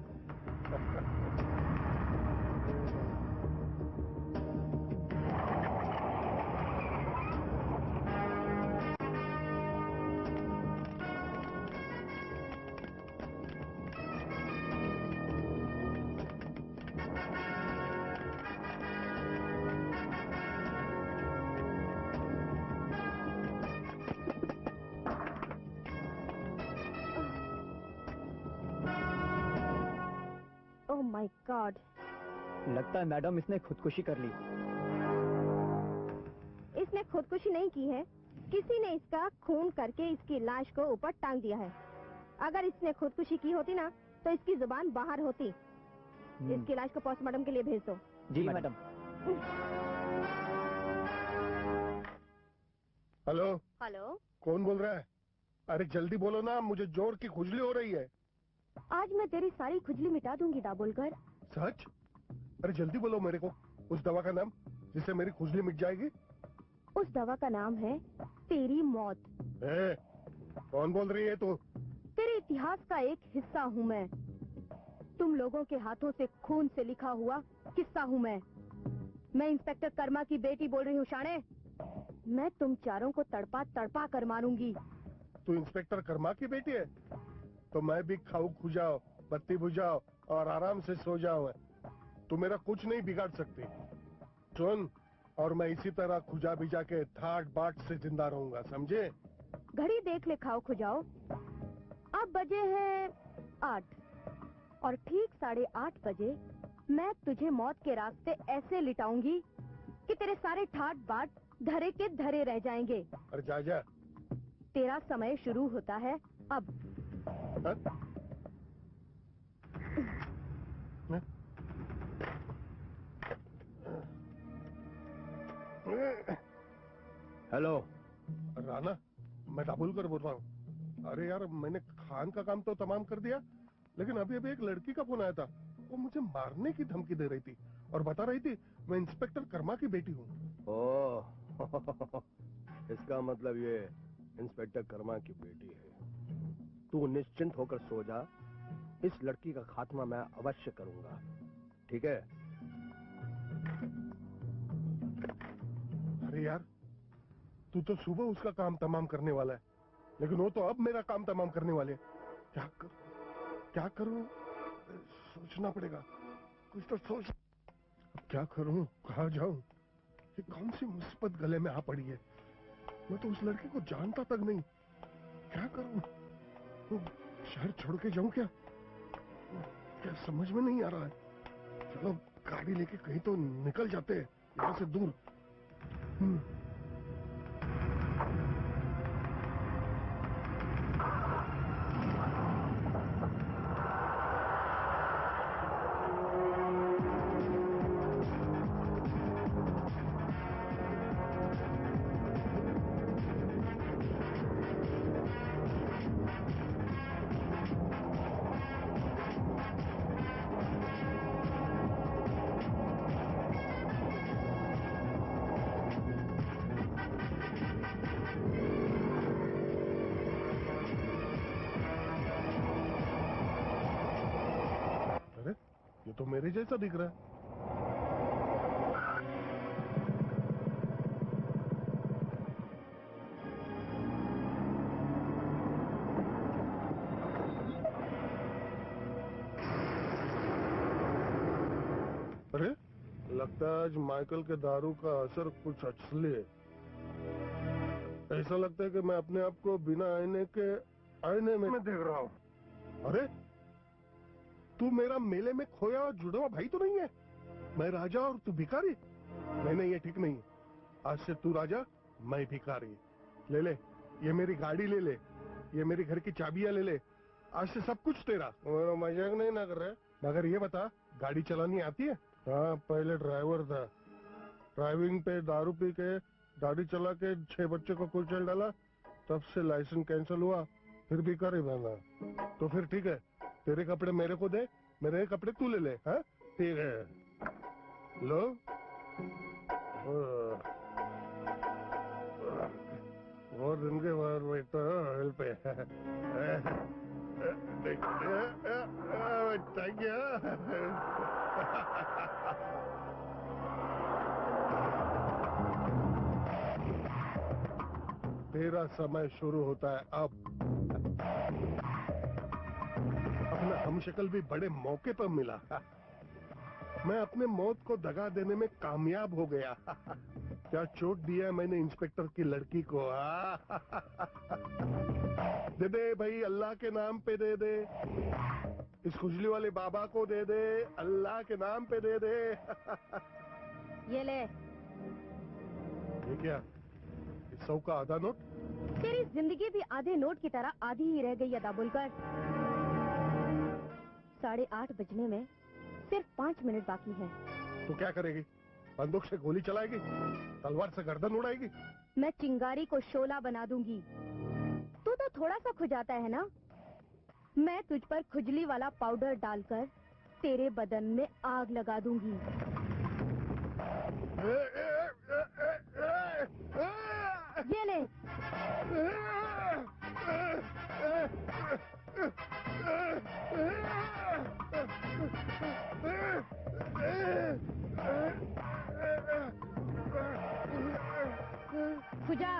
ओह माय गॉड, लगता है मैडम इसने खुदकुशी कर ली। इसने खुदकुशी नहीं की है, किसी ने इसका खून करके इसकी लाश को ऊपर टांग दिया है। अगर इसने खुदकुशी की होती ना तो इसकी जुबान बाहर होती। इसकी लाश को पोस्टमार्टम के लिए भेज दो। जी मैडम। हेलो हेलो, कौन बोल रहा है? अरे जल्दी बोलो ना, मुझे जोर की खुजली हो रही है। आज मैं तेरी सारी खुजली मिटा दूंगी दाबोलकर। सच? अरे जल्दी बोलो मेरे को उस दवा का नाम जिससे मेरी खुजली मिट जाएगी। उस दवा का नाम है तेरी मौत। कौन बोल रही है तू? तेरे इतिहास का एक हिस्सा हूँ मैं। तुम लोगों के हाथों से खून से लिखा हुआ किस्सा हूँ मैं। इंस्पेक्टर कर्मा की बेटी बोल रही हूँ शाणे। मैं तुम चारों को तड़पा तड़पा कर मारूंगी। तू इंस्पेक्टर कर्मा की बेटी है? तो मैं भी खाऊ खुजाओ, बत्ती बुझाओ और आराम से सो जाओ। तू मेरा कुछ नहीं बिगाड़ सकती। सुन, और मैं इसी तरह खुजा बिजा के ठाट बाट से जिंदा रहूंगा, समझे? घड़ी देख ले खाओ खुजाओ। अब बजे हैं 8 और ठीक 8:30 बजे मैं तुझे मौत के रास्ते ऐसे लिटाऊंगी कि तेरे सारे ठाट बाट धरे के धरे रह जाएंगे। अरे जा जा। तेरा समय शुरू होता है अब। हेलो राणा, मैं दाबोलकर बोल रहा हूँ। अरे यार, मैंने खान का काम तो तमाम कर दिया, लेकिन अभी अभी एक लड़की का फोन आया था। वो मुझे मारने की धमकी दे रही थी और बता रही थी मैं इंस्पेक्टर कर्मा की बेटी हूँ। ओह इसका मतलब ये इंस्पेक्टर कर्मा की बेटी है। तू निश्चिंत होकर सो जा, इस लड़की का खात्मा मैं अवश्य करूंगा, ठीक है? अरे यार, तू तो सुबह उसका काम तमाम करने वाला है, लेकिन वो तो अब मेरा काम तमाम करने वाले हैं। क्या करूं? सोचना पड़ेगा, कुछ तो सोच। अब क्या करूं, कहाँ जाऊं? ये कौन सी मुसीबत गले में आ पड़ी है। मैं तो उस लड़के को जानता तक नहीं। क्या करूं? तो शहर छोड़ के जाऊं क्या? क्या समझ में नहीं आ रहा है। चलो गाड़ी लेके कहीं तो निकल जाते हैं यहाँ से दूर। ये तो मेरे जैसा दिख रहा है। अरे लगता है आज माइकल के दारू का असर कुछ असली है। ऐसा लगता है कि मैं अपने आप को बिना आईने में देख रहा हूँ। अरे तू मेरा मेले में खोया और जुड़वा भाई तो नहीं है? मैं राजा और तू भिखारी? नहीं, ये ठीक नहीं। आज से तू राजा, मैं भिखारी। ले ले, ये मेरी गाड़ी ले ले, ये मेरी घर की चाबियां ले ले। आज से सब कुछ तेरा। मेरा मजाक नहीं ना कर रहा है। मगर ये बता, गाड़ी चलानी आती है? हाँ, पहले ड्राइवर था। ड्राइविंग पे दारू पी के गाड़ी चला के 6 बच्चे को कुचल डाला, तब से लाइसेंस कैंसिल हुआ, फिर भिखारी बना। तो फिर ठीक है, तेरे कपड़े मेरे को दे, मेरे कपड़े तू ले ले। हाँ ठीक है, लो। और दिन के बाद बैठा हेल्प बच्चा क्या। तेरा समय शुरू होता है अब। अपना हमशक्ल भी बड़े मौके पर मिला। मैं अपने मौत को दगा देने में कामयाब हो गया। क्या चोट दिया मैंने इंस्पेक्टर की लड़की को। दे दे भाई, अल्लाह के नाम पे दे दे। इस खुजली वाले बाबा को दे दे, अल्लाह के नाम पे दे दे। ये ले। ये क्या? इस 100 का आधा नोट? तेरी जिंदगी भी आधे नोट की तरह आधी ही रह गई है दाबुलकर। 8:30 बजने में सिर्फ 5 मिनट बाकी है। तो क्या करेगी? बंदूक से गोली चलाएगी? तलवार से गर्दन उड़ाएगी? मैं चिंगारी को शोला बना दूंगी। तू तो थोड़ा सा खुजाता है ना, मैं तुझ पर खुजली वाला पाउडर डालकर तेरे बदन में आग लगा दूंगी। ये ले। खुजा।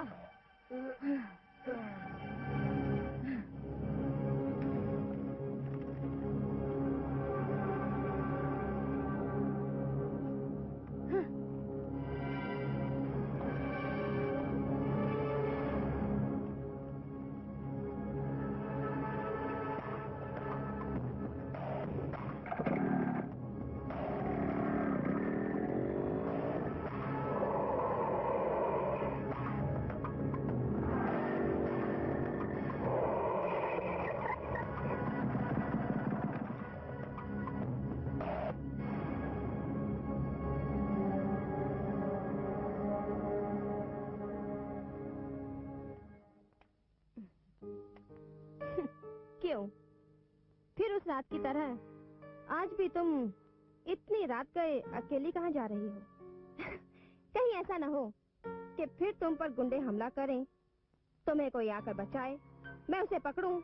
क्यों? फिर उस रात की तरह आज भी तुम इतनी रात गए अकेली कहाँ जा रही हो? कहीं ऐसा न हो कि फिर तुम पर गुंडे हमला करें, तुम्हें कोई आकर बचाए, मैं उसे पकड़ूं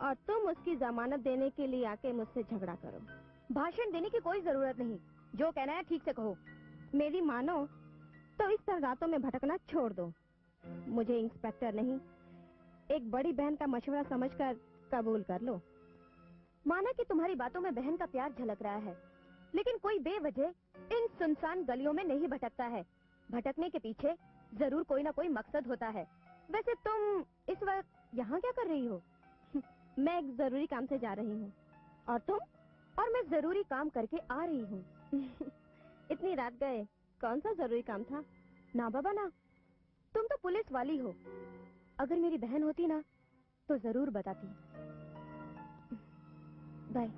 और तुम उसकी जमानत देने के लिए आके मुझसे झगड़ा करो। भाषण देने की कोई जरूरत नहीं, जो कहना है ठीक से कहो। मेरी मानो तो इस तरह रातों में भटकना छोड़ दो। मुझे इंस्पेक्टर नहीं, एक बड़ी बहन का मशवरा समझकर कबूल कर लो। माना कि तुम्हारी बातों में बहन का प्यार झलक रहा है, लेकिन कोई बेवजह इन सुनसान गलियों में नहीं भटकता है। भटकने के पीछे जरूर कोई ना कोई मकसद होता है। वैसे तुम इस वक्त यहाँ क्या कर रही हो? मैं एक जरूरी काम से जा रही हूँ। और तुम? और मैं जरूरी काम करके आ रही हूँ। इतनी रात गए, कौन सा जरूरी काम था? ना बाबा ना, तुम तो पुलिस वाली हो। अगर मेरी बहन होती ना तो जरूर बताती। बाय।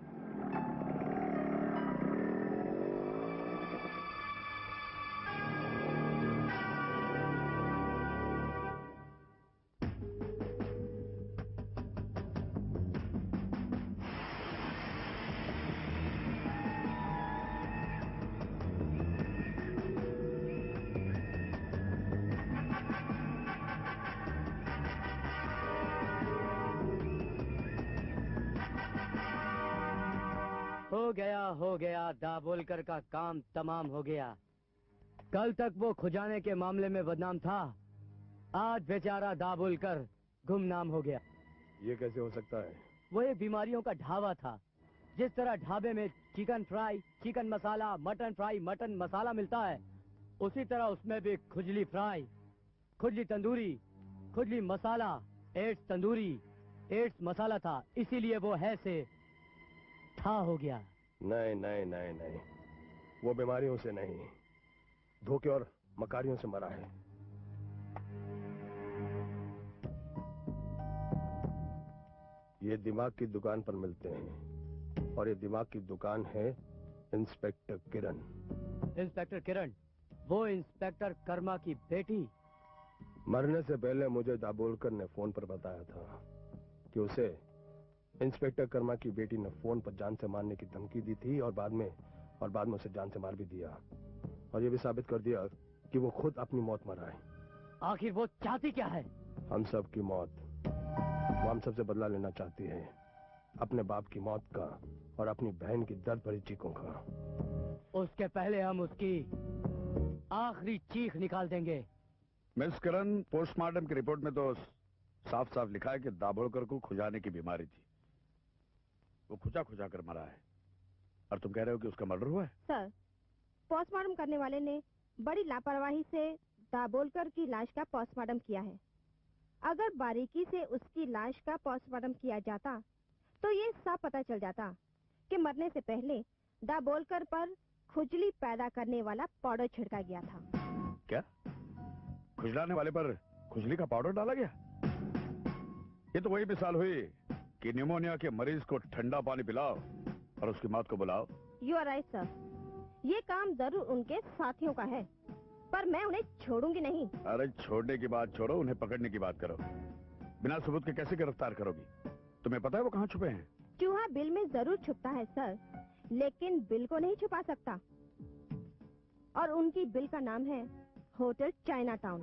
हो गया, दाभोलकर का काम तमाम हो गया। कल तक वो खुजाने के मामले में बदनाम था, आज बेचारा दाभोलकर गुमनाम हो गया। ये कैसे हो सकता है? वो एक बीमारियों का ढाबा था। जिस तरह ढाबे में चिकन फ्राई, चिकन मसाला, मटन फ्राई, मटन मसाला मिलता है, उसी तरह उसमें भी खुजली फ्राई, खुजली तंदूरी, खुजली मसाला, एड्स तंदूरी, एड्स मसाला था। इसीलिए वो है से था हो गया। नहीं नहीं नहीं नहीं, वो बीमारियों से नहीं, धोखे और मकारियों से मरा है। ये दिमाग की दुकान पर मिलते हैं, और ये दिमाग की दुकान है इंस्पेक्टर किरण। इंस्पेक्टर किरण? वो इंस्पेक्टर कर्मा की बेटी? मरने से पहले मुझे दाभोलकर ने फोन पर बताया था कि उसे इंस्पेक्टर कर्मा की बेटी ने फोन पर जान से मारने की धमकी दी थी, और बाद में उसे जान से मार भी दिया, और ये भी साबित कर दिया कि वो खुद अपनी मौत मरा है। आखिर वो चाहती क्या है? हम सब की मौत। वो हम सबसे बदला लेना चाहती है, अपने बाप की मौत का और अपनी बहन की दर्द भरी चीखों का। उसके पहले हम उसकी आखिरी चीख निकाल देंगे। मिस किरण, पोस्टमार्टम की रिपोर्ट में तो साफ साफ लिखा है कि दाभोलकर को खुजाने की बीमारी थी। वो खुजा खुजा कर मरा है, और तुम कह रहे हो कि उसका मर्डर हुआ है? सर, पोस्टमार्टम करने वाले ने बड़ी लापरवाही से दाभोलकर की लाश का पोस्टमार्टम किया है। अगर बारीकी से उसकी लाश का पोस्टमार्टम किया जाता तो ये साफ पता चल जाता कि मरने से पहले दाभोलकर पर खुजली पैदा करने वाला पाउडर छिड़का गया था। क्या? खुजलाने वाले पर खुजली का पाउडर डाला गया? ये तो वही मिसाल हुई कि निमोनिया के मरीज को ठंडा पानी पिलाओ और उसकी मौत को बुलाओ। यू आर राइट सर, ये काम जरूर उनके साथियों का है, पर मैं उन्हें छोड़ूंगी नहीं। अरे छोड़ने की बात छोड़ो, उन्हें पकड़ने की बात करो। बिना सबूत के कैसे गिरफ्तार करोगी? तुम्हें पता है वो कहाँ छुपे हैं? चूहा बिल में जरूर छुपता है सर, लेकिन बिल को नहीं छुपा सकता। और उनकी बिल का नाम है होटल चाइना टाउन।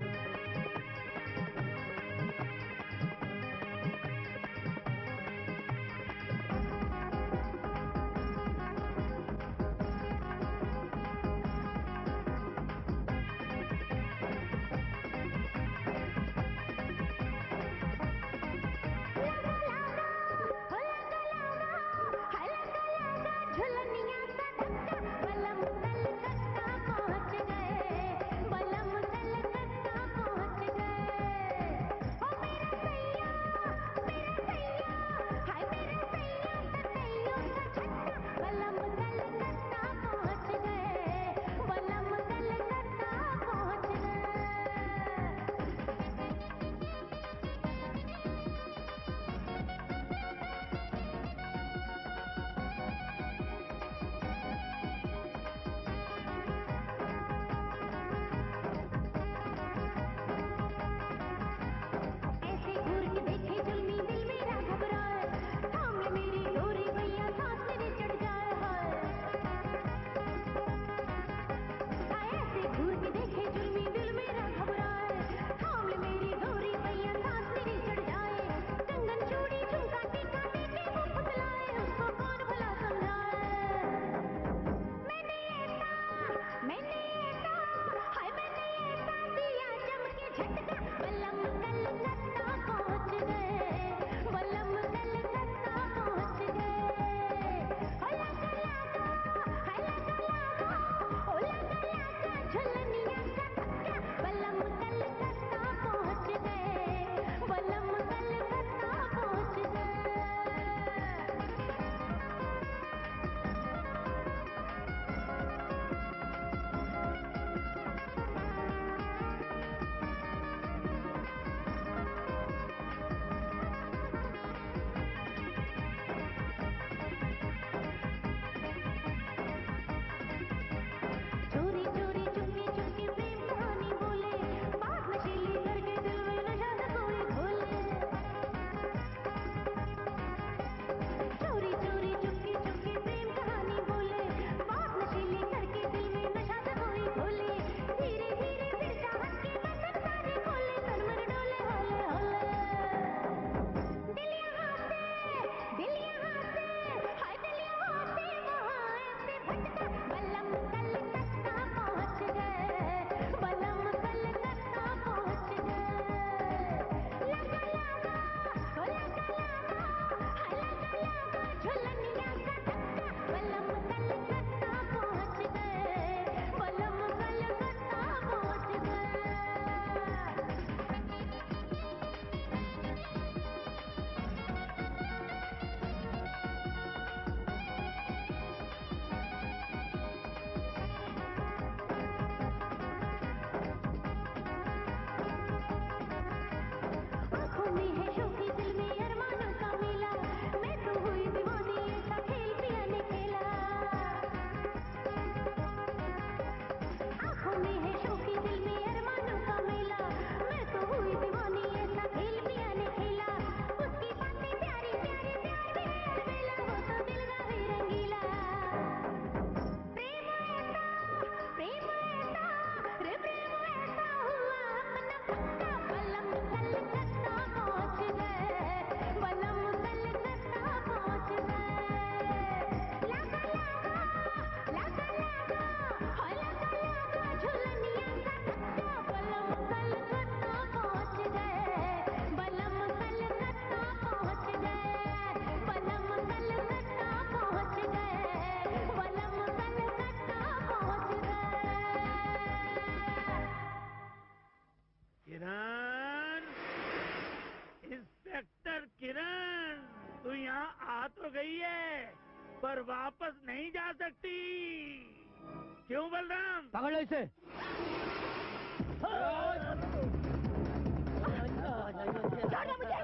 तो गई है पर वापस नहीं जा सकती। क्यों बलराम? पकड़ लो इसे। छोड़ो मुझे,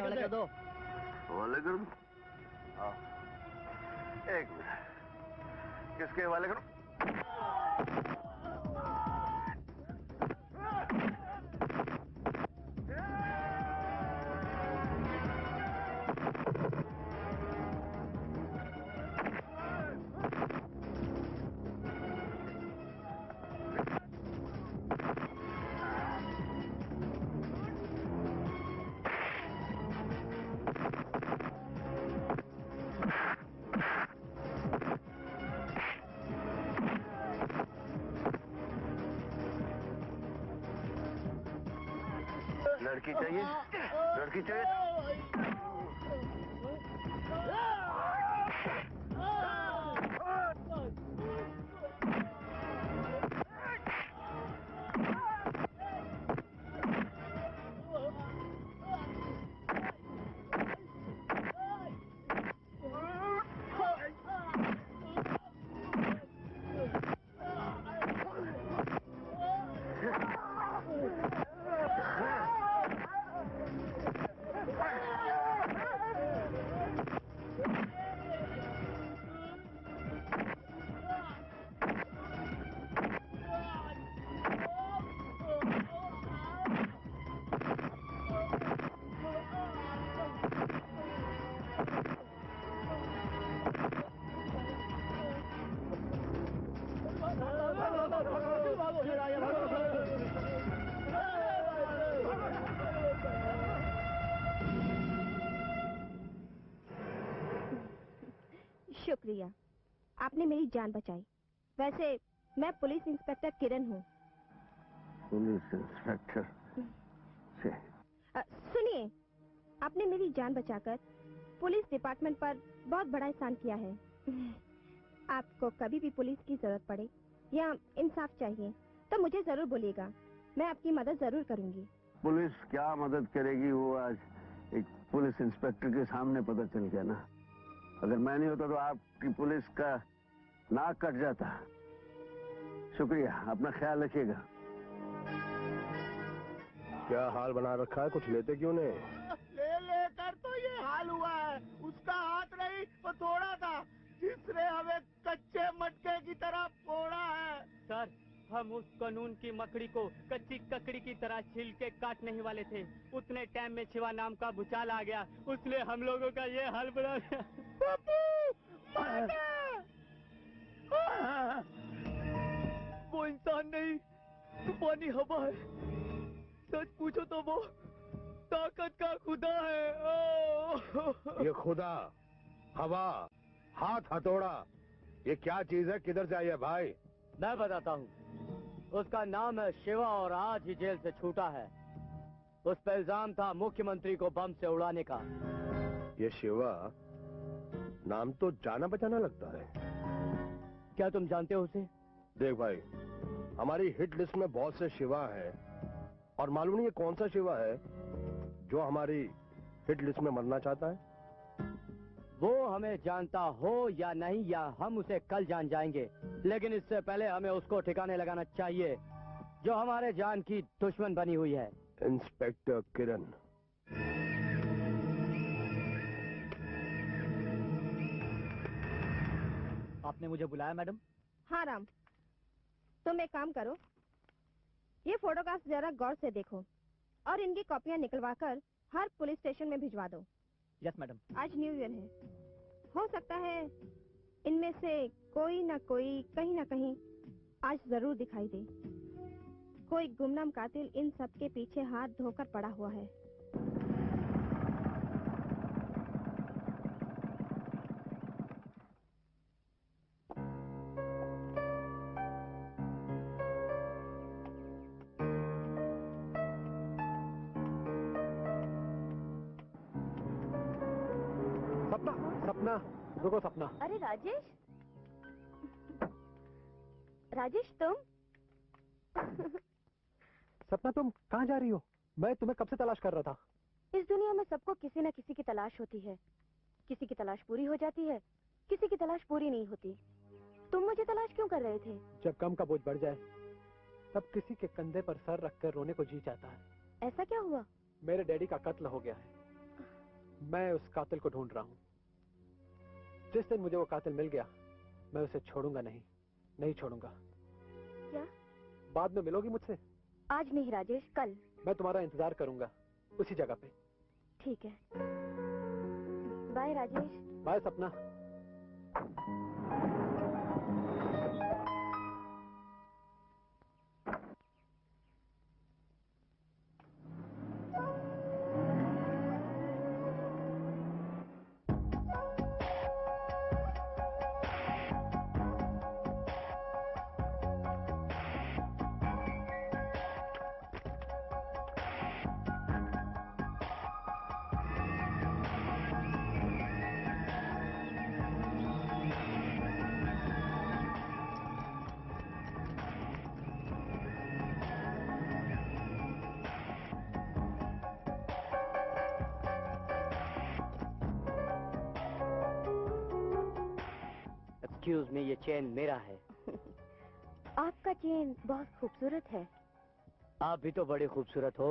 हवाले कर दूं? हाँ। एक मिनट, किसके हवाले करूं? लड़की चाहिए? लड़की चाहिए? शुक्रिया, आपने मेरी जान बचाई। वैसे मैं पुलिस इंस्पेक्टर किरण हूँ। Police inspector? सुनिए, आपने मेरी जान बचाकर पुलिस डिपार्टमेंट पर बहुत बड़ा एहसान किया है। आपको कभी भी पुलिस की जरूरत पड़े या इंसाफ चाहिए तो मुझे जरूर बोलिएगा, मैं आपकी मदद जरूर करूंगी। पुलिस क्या मदद करेगी वो आज एक पुलिस इंस्पेक्टर के सामने पता चल गया ना। अगर मैं नहीं होता तो आपकी पुलिस का नाक कट जाता। शुक्रिया, अपना ख्याल रखिएगा। क्या हाल बना रखा है, कुछ लेते क्यों नहीं? ले लेकर तो ये हाल हुआ है। उसका हाथ नहीं वो थोड़ा था जिसने हमें कच्चे मटके की तरह फोड़ा है। सर, हम उस कानून की मकड़ी को कच्ची ककड़ी की तरह छील के काटने ही वाले थे। उतने टाइम में शिवा नाम का भूचाल आ गया, उसने हम लोगों का ये हाल बना दिया। वो इंसान नहीं, तूफानी हवा है। सच पूछो तो वो ताकत का खुदा है। ये खुदा, हवा, हाथ हथौड़ा ये क्या चीज है, किधर से आई है भाई? मैं बताता हूँ। उसका नाम है शिवा और आज ही जेल से छूटा है। उस पर इल्जाम था मुख्यमंत्री को बम से उड़ाने का। ये शिवा नाम तो जाना बचाना लगता है। क्या तुम जानते हो उसे? देख भाई, हमारी हिट लिस्ट में बहुत से शिवा हैं और मालूम नहीं ये कौन सा शिवा है जो हमारी हिट लिस्ट में मरना चाहता है। वो हमें जानता हो या नहीं, या हम उसे कल जान जाएंगे, लेकिन इससे पहले हमें उसको ठिकाने लगाना चाहिए जो हमारे जान की दुश्मन बनी हुई है। इंस्पेक्टर किरण। आपने मुझे बुलाया मैडम? हाँ राम, तुम एक काम करो, ये फोटोग्राफ जरा गौर से देखो और इनकी कॉपियां निकलवाकर हर पुलिस स्टेशन में भिजवा दो। Yes madam. आज न्यू ईयर है, हो सकता है इनमें से कोई ना कोई कहीं ना कहीं आज जरूर दिखाई दे। कोई गुमनाम कातिल इन सब के पीछे हाथ धोकर पड़ा हुआ है। सपना, सपना, रुको सपना। अरे राजेश, राजेश तुम? सपना तुम कहाँ जा रही हो? मैं तुम्हें कब से तलाश कर रहा था। इस दुनिया में सबको किसी न किसी की तलाश होती है। किसी की तलाश पूरी हो जाती है, किसी की तलाश पूरी नहीं होती। तुम मुझे तलाश क्यों कर रहे थे? जब गम का बोझ बढ़ जाए तब किसी के कंधे पर सर रखकर रोने को जी चाहता है। ऐसा क्या हुआ? मेरे डैडी का कत्ल हो गया है। मैं उस कातिल को ढूंढ रहा हूँ। जिस दिन मुझे वो कातिल मिल गया मैं उसे छोड़ूंगा नहीं, नहीं छोड़ूंगा। क्या? बाद में मिलोगी मुझसे? आज नहीं राजेश, कल। मैं तुम्हारा इंतजार करूंगा उसी जगह पे। ठीक है, बाय राजेश। बाय सपना। एक्सक्यूज मी, ये चेन मेरा है। आपका चेन बहुत खूबसूरत है। आप भी तो बड़े खूबसूरत हो।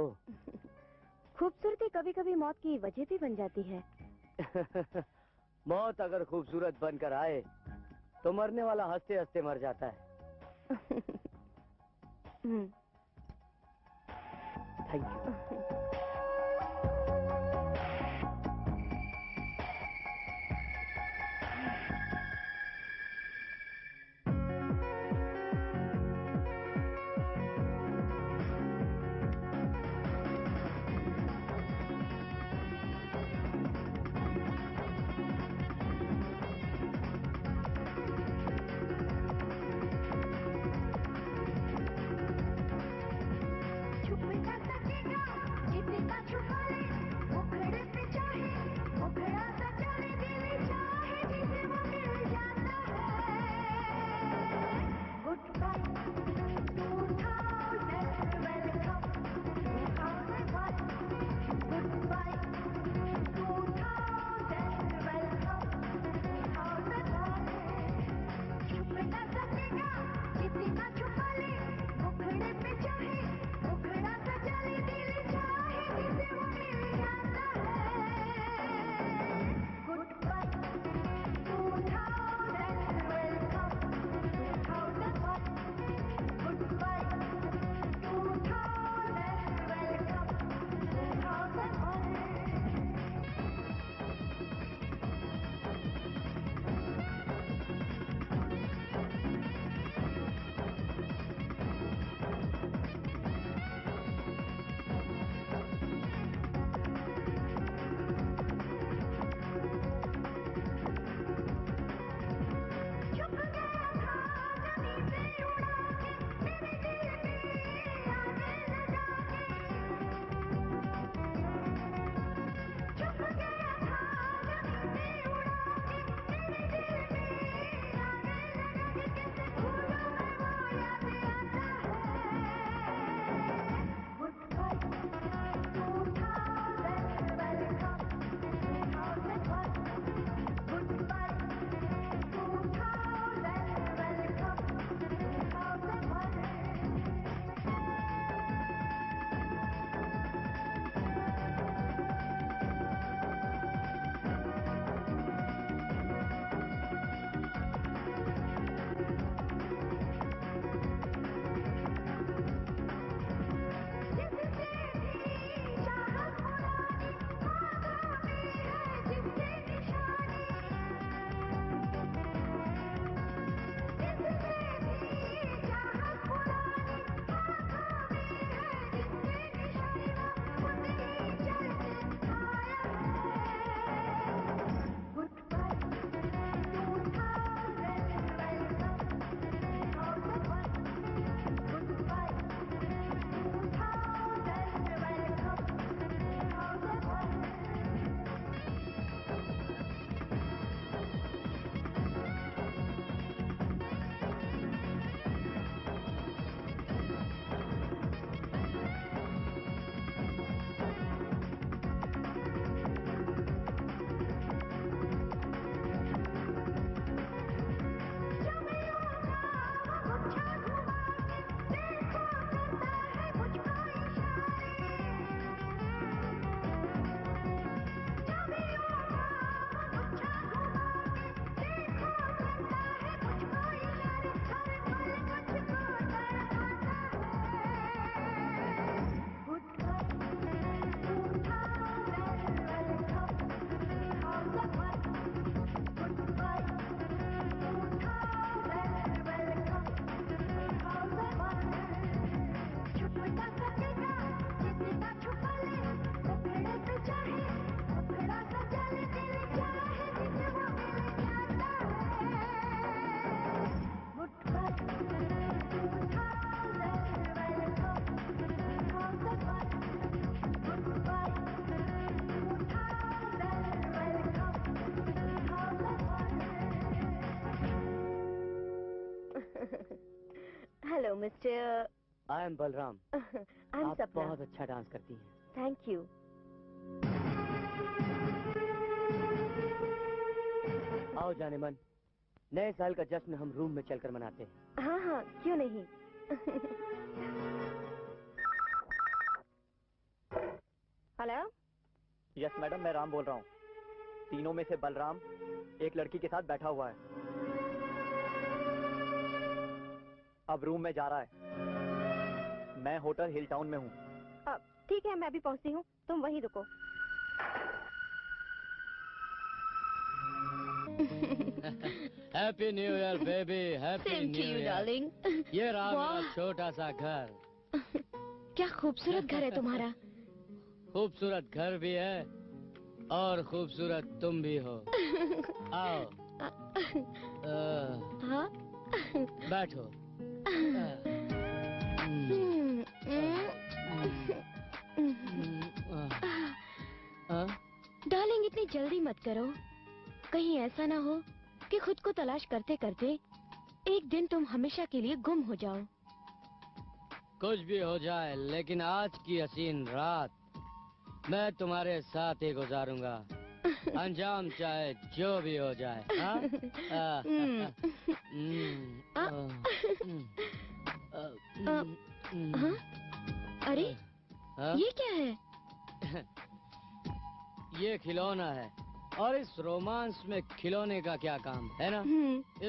खूबसूरती कभी कभी मौत की वजह भी बन जाती है। मौत अगर खूबसूरत बनकर आए तो मरने वाला हंसते हंसते मर जाता है। Thank you. Hello mister. I am Balram. I am आप सपना। बहुत अच्छा डांस करती हैं। Thank you. आओ जाने मन, नए साल का जश्न हम रूम में चलकर मनाते हैं। हाँ हाँ, क्यों नहीं। हेलो। यस मैडम, मैं राम बोल रहा हूँ। तीनों में से बलराम एक लड़की के साथ बैठा हुआ है, अब रूम में जा रहा है। मैं होटल हिल टाउन में हूँ। ठीक है, मैं अभी पहुँचती हूँ, तुम वहीं रुको। Happy new year baby, happy Same to new you, year. darling. ये रहा वाह। मेरा छोटा सा घर। क्या खूबसूरत घर है तुम्हारा। खूबसूरत घर भी है और खूबसूरत तुम भी हो। आओ। हाँ? बैठो। डार्लिंग, इतनी जल्दी मत करो। कहीं ऐसा ना हो कि खुद को तलाश करते करते एक दिन तुम हमेशा के लिए गुम हो जाओ। कुछ भी हो जाए, लेकिन आज की हसीन रात मैं तुम्हारे साथ ही गुजारूंगा, अंजाम चाहे जो भी हो जाए। हाँ? हाँ? अरे ये क्या है? ये खिलौना है, और इस रोमांस में खिलौने का क्या काम है ना?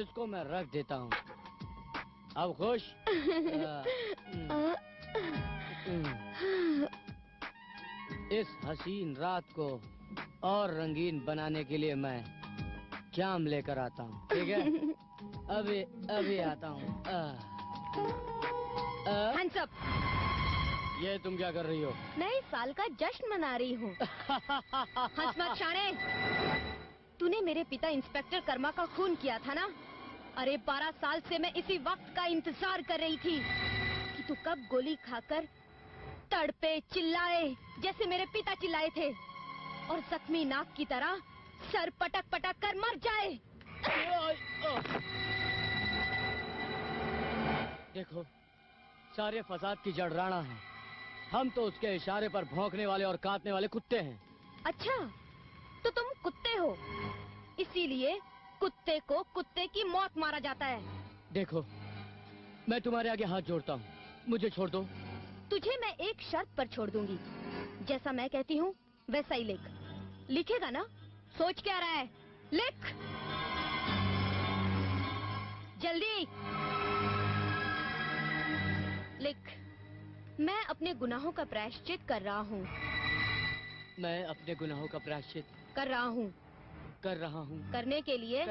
इसको मैं रख देता हूँ। अब खुश? इस हसीन रात को और रंगीन बनाने के लिए मैं जाम लेकर आता हूँ, ठीक है? अभी आता हूँ। Hands up! ये तुम क्या कर रही हो? नए साल का जश्न मना रही हूँ। हंस मत शाणे। तूने मेरे पिता इंस्पेक्टर कर्मा का खून किया था ना? अरे 12 साल से मैं इसी वक्त का इंतजार कर रही थी कि तू कब गोली खाकर तड़पे, चिल्लाए जैसे मेरे पिता चिल्लाए थे, और जख्मी नाक की तरह सर पटक पटक कर मर जाए। देखो, सारे फसाद की जड़ राणा है। हम तो उसके इशारे पर भौंकने वाले और काटने वाले कुत्ते हैं। अच्छा, तो तुम कुत्ते हो, इसीलिए कुत्ते को कुत्ते की मौत मारा जाता है। देखो, मैं तुम्हारे आगे हाथ जोड़ता हूँ, मुझे छोड़ दो। तुझे मैं एक शर्त पर छोड़ दूंगी। जैसा मैं कहती हूँ वैसा ही लिख। लिखेगा ना? सोच क्या रहा है? लिख जल्दी लिख। मैं अपने गुनाहों का प्रायश्चित कर रहा हूँ। मैं अपने गुनाहों का प्रायश्चित कर रहा हूँ। करने के लिए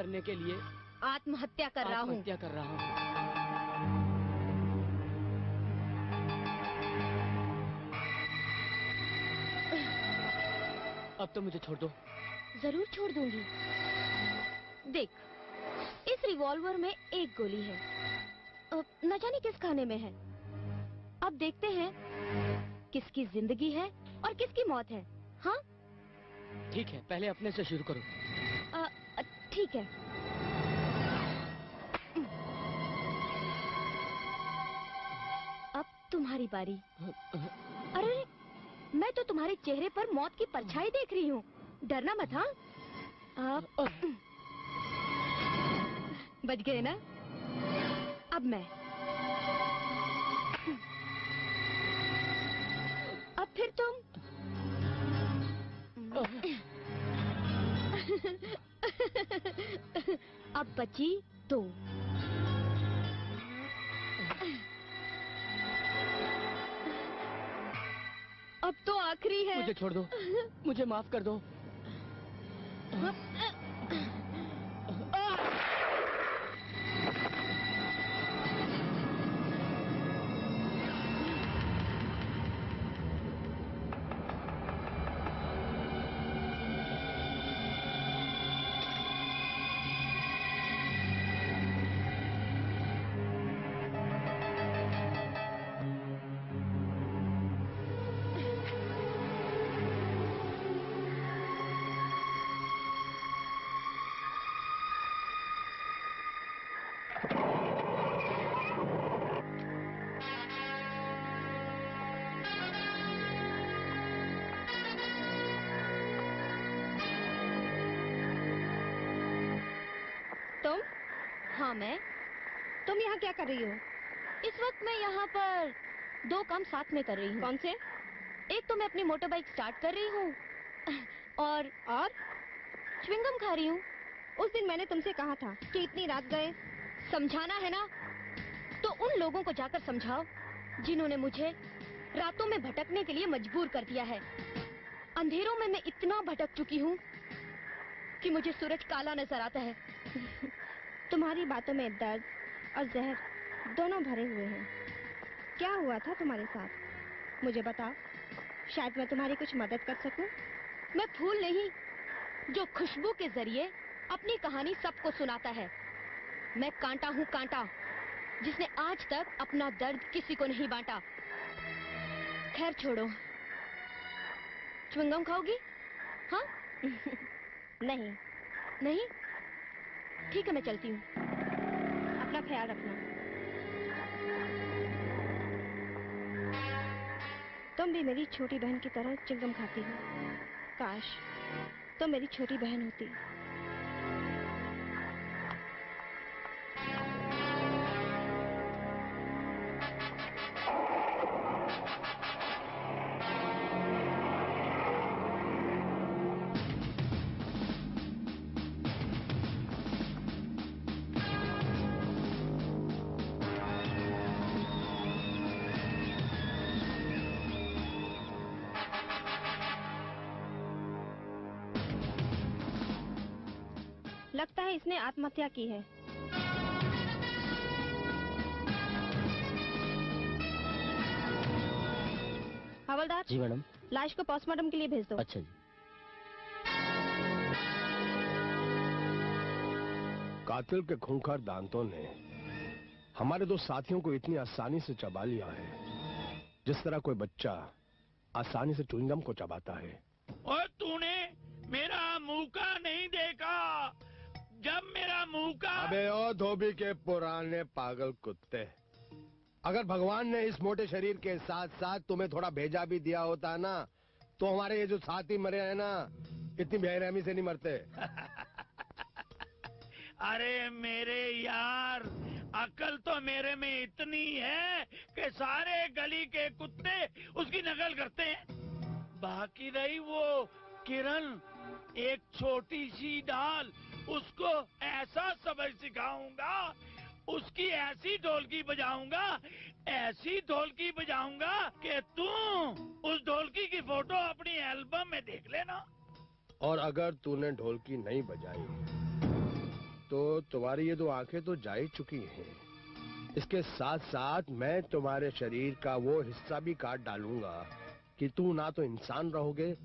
आत्महत्या कर रहा हूँ। अब तो मुझे छोड़ दो। जरूर छोड़ दूंगी। देख, इस रिवॉल्वर में एक गोली है, न जाने किस खाने में है। अब देखते हैं किसकी जिंदगी है और किसकी मौत है। हाँ? ठीक है, पहले अपने से शुरू करो। ठीक है। अब तुम्हारी बारी। अरे, मैं तो तुम्हारे चेहरे पर मौत की परछाई देख रही हूँ। डरना मत। हाँ? बच गए ना? अब मैं। अब फिर तुम। अब बची तू। अब तो आखिरी है। मुझे छोड़ दो, मुझे माफ कर दो। तुम? हाँ मैं। तुम यहाँ क्या कर रही हो? इस वक्त मैं यहाँ पर 2 काम साथ में कर रही हूँ। कौन से? एक तो मैं अपनी मोटर बाइक स्टार्ट कर रही हूँ और च्युइंगम खा रही हूँ। उस दिन मैंने तुमसे कहा था कि इतनी रात गए। समझाना है ना, तो उन लोगों को जाकर समझाओ जिन्होंने मुझे रातों में भटकने के लिए मजबूर कर दिया है। अंधेरों में मैं इतना भटक चुकी हूँ कि मुझे सूरज काला नजर आता है। तुम्हारी बातों में दर्द और जहर दोनों भरे हुए हैं। क्या हुआ था तुम्हारे साथ? मुझे बताओ, शायद मैं तुम्हारी कुछ मदद कर सकूं। मैं फूल नहीं जो खुशबू के जरिए अपनी कहानी सबको सुनाता है। मैं कांटा हूँ, कांटा जिसने आज तक अपना दर्द किसी को नहीं बांटा। खैर छोड़ो, च्युइंगम खाओगी? हाँ? नहीं। नहीं? ठीक है, मैं चलती हूँ। अपना ख्याल रखना। तुम भी मेरी छोटी बहन की तरह च्युइंगम खाती हो। काश तुम मेरी छोटी बहन होती। लगता है इसने आत्महत्या की है। हवलदार जी मैडम। लाश को पोस्टमार्टम के लिए भेज दो। अच्छा जी। कातिल के खूंखार दांतों ने हमारे 2 साथियों को इतनी आसानी से चबा लिया है जिस तरह कोई बच्चा आसानी से च्युइंगम को चबाता है। और तूने मेरा मुंह का नहीं देखा? जब मेरा मुंह का... अबे ओ धोबी के पुराने पागल कुत्ते, अगर भगवान ने इस मोटे शरीर के साथ साथ तुम्हें थोड़ा भेजा भी दिया होता ना, तो हमारे ये जो साथी मरे हैं ना, इतनी बेरहमी से नहीं मरते। अरे मेरे यार, अकल तो मेरे में इतनी है कि सारे गली के कुत्ते उसकी नकल करते हैं। बाकी रही वो किरण, एक छोटी सी डाल, उसको ऐसा सबक सिखाऊंगा, उसकी ऐसी ढोलकी बजाऊंगा, ऐसी ढोलकी बजाऊंगा कि तू उस ढोलकी की फोटो अपनी एल्बम में देख लेना। और अगर तूने ढोलकी नहीं बजाई तो तुम्हारी ये 2 आंखें तो जा ही चुकी हैं। इसके साथ साथ मैं तुम्हारे शरीर का वो हिस्सा भी काट डालूंगा कि तू ना तो इंसान रहोगे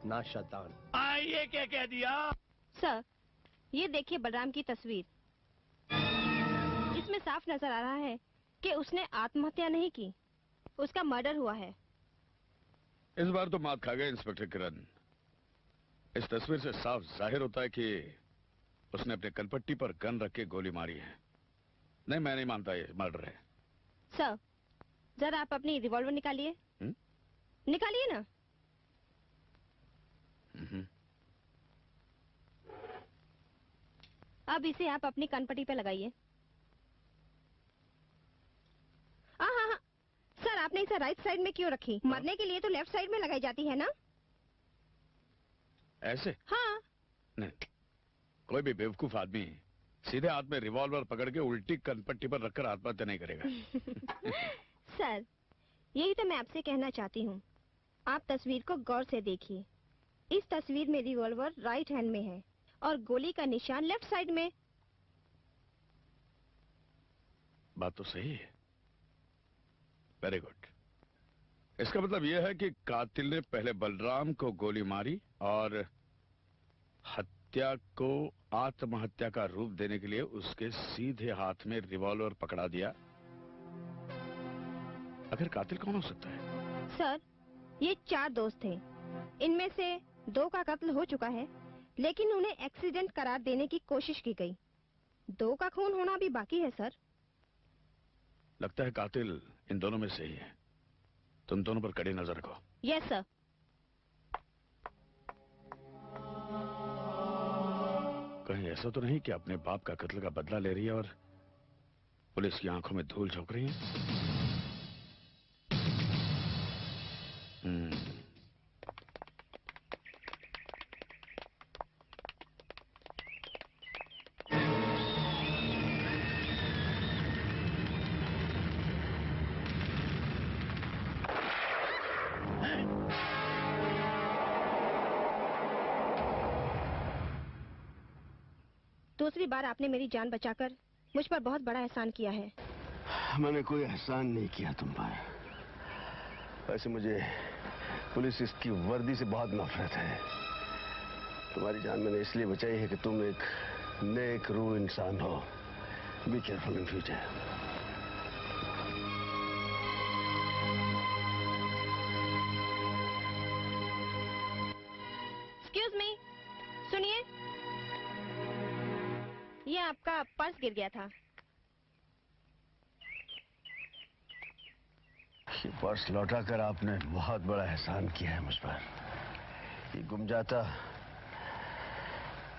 ना शैतान। ये क्या कह दिया? सर, ये देखिए बलराम की तस्वीर। इसमें साफ नजर आ रहा है कि उसने आत्महत्या नहीं की, उसका मर्डर हुआ है। इस बार तो मात खा गए इंस्पेक्टर किरण। इस तस्वीर से साफ जाहिर होता है कि उसने अपने कनपट्टी पर गन रख के गोली मारी है। नहीं, मैं नहीं मानता ये मर्डर है। सर, जरा आप अपनी रिवॉल्वर निकालिए। निकालिए ना। अब इसे आप अपनी कनपट्टी पे लगाइए। हाँ, सर आपने इसे राइट साइड में क्यों रखी? मरने के लिए तो लेफ्ट साइड में लगाई जाती है ना? ऐसे? हाँ। नहीं, कोई भी बेवकूफ आदमी सीधे हाथ में रिवॉल्वर पकड़ के उल्टी कनपट्टी पर रखकर आत्महत्या नहीं करेगा। सर, यही तो मैं आपसे कहना चाहती हूँ। आप तस्वीर को गौर से देखिए। इस तस्वीर में रिवॉल्वर राइट हैंड में है और गोली का निशान लेफ्ट साइड में। बात तो सही है। Very good. इसका मतलब यह है कि कातिल ने पहले बलराम को गोली मारी और हत्या को आत्महत्या का रूप देने के लिए उसके सीधे हाथ में रिवॉल्वर पकड़ा दिया। आखिर कातिल कौन हो सकता है? सर, ये 4 दोस्त थे। इनमें से 2 का कत्ल हो चुका है, लेकिन उन्हें एक्सीडेंट करार देने की कोशिश की गई। 2 का खून होना भी बाकी है सर। लगता है कातिल इन दोनों में से ही है। तुम दोनों पर कड़ी नजर रखो। Yes sir. कहीं ऐसा तो नहीं कि अपने बाप का कत्ल का बदला ले रही है और पुलिस की आंखों में धूल झोंक रही है? दूसरी बार आपने मेरी जान बचाकर मुझ पर बहुत बड़ा एहसान किया है। मैंने कोई एहसान नहीं किया तुम पर। वैसे मुझे पुलिस इसकी वर्दी से बहुत नफरत है। तुम्हारी जान मैंने इसलिए बचाई है कि तुम एक नेक रूह इंसान हो। Be careful in future. Excuse me, सुनिए, ये आपका पर्स गिर गया था। ये पर्स लौटाकर आपने बहुत बड़ा एहसान किया है मुझ पर। ये गुम जाता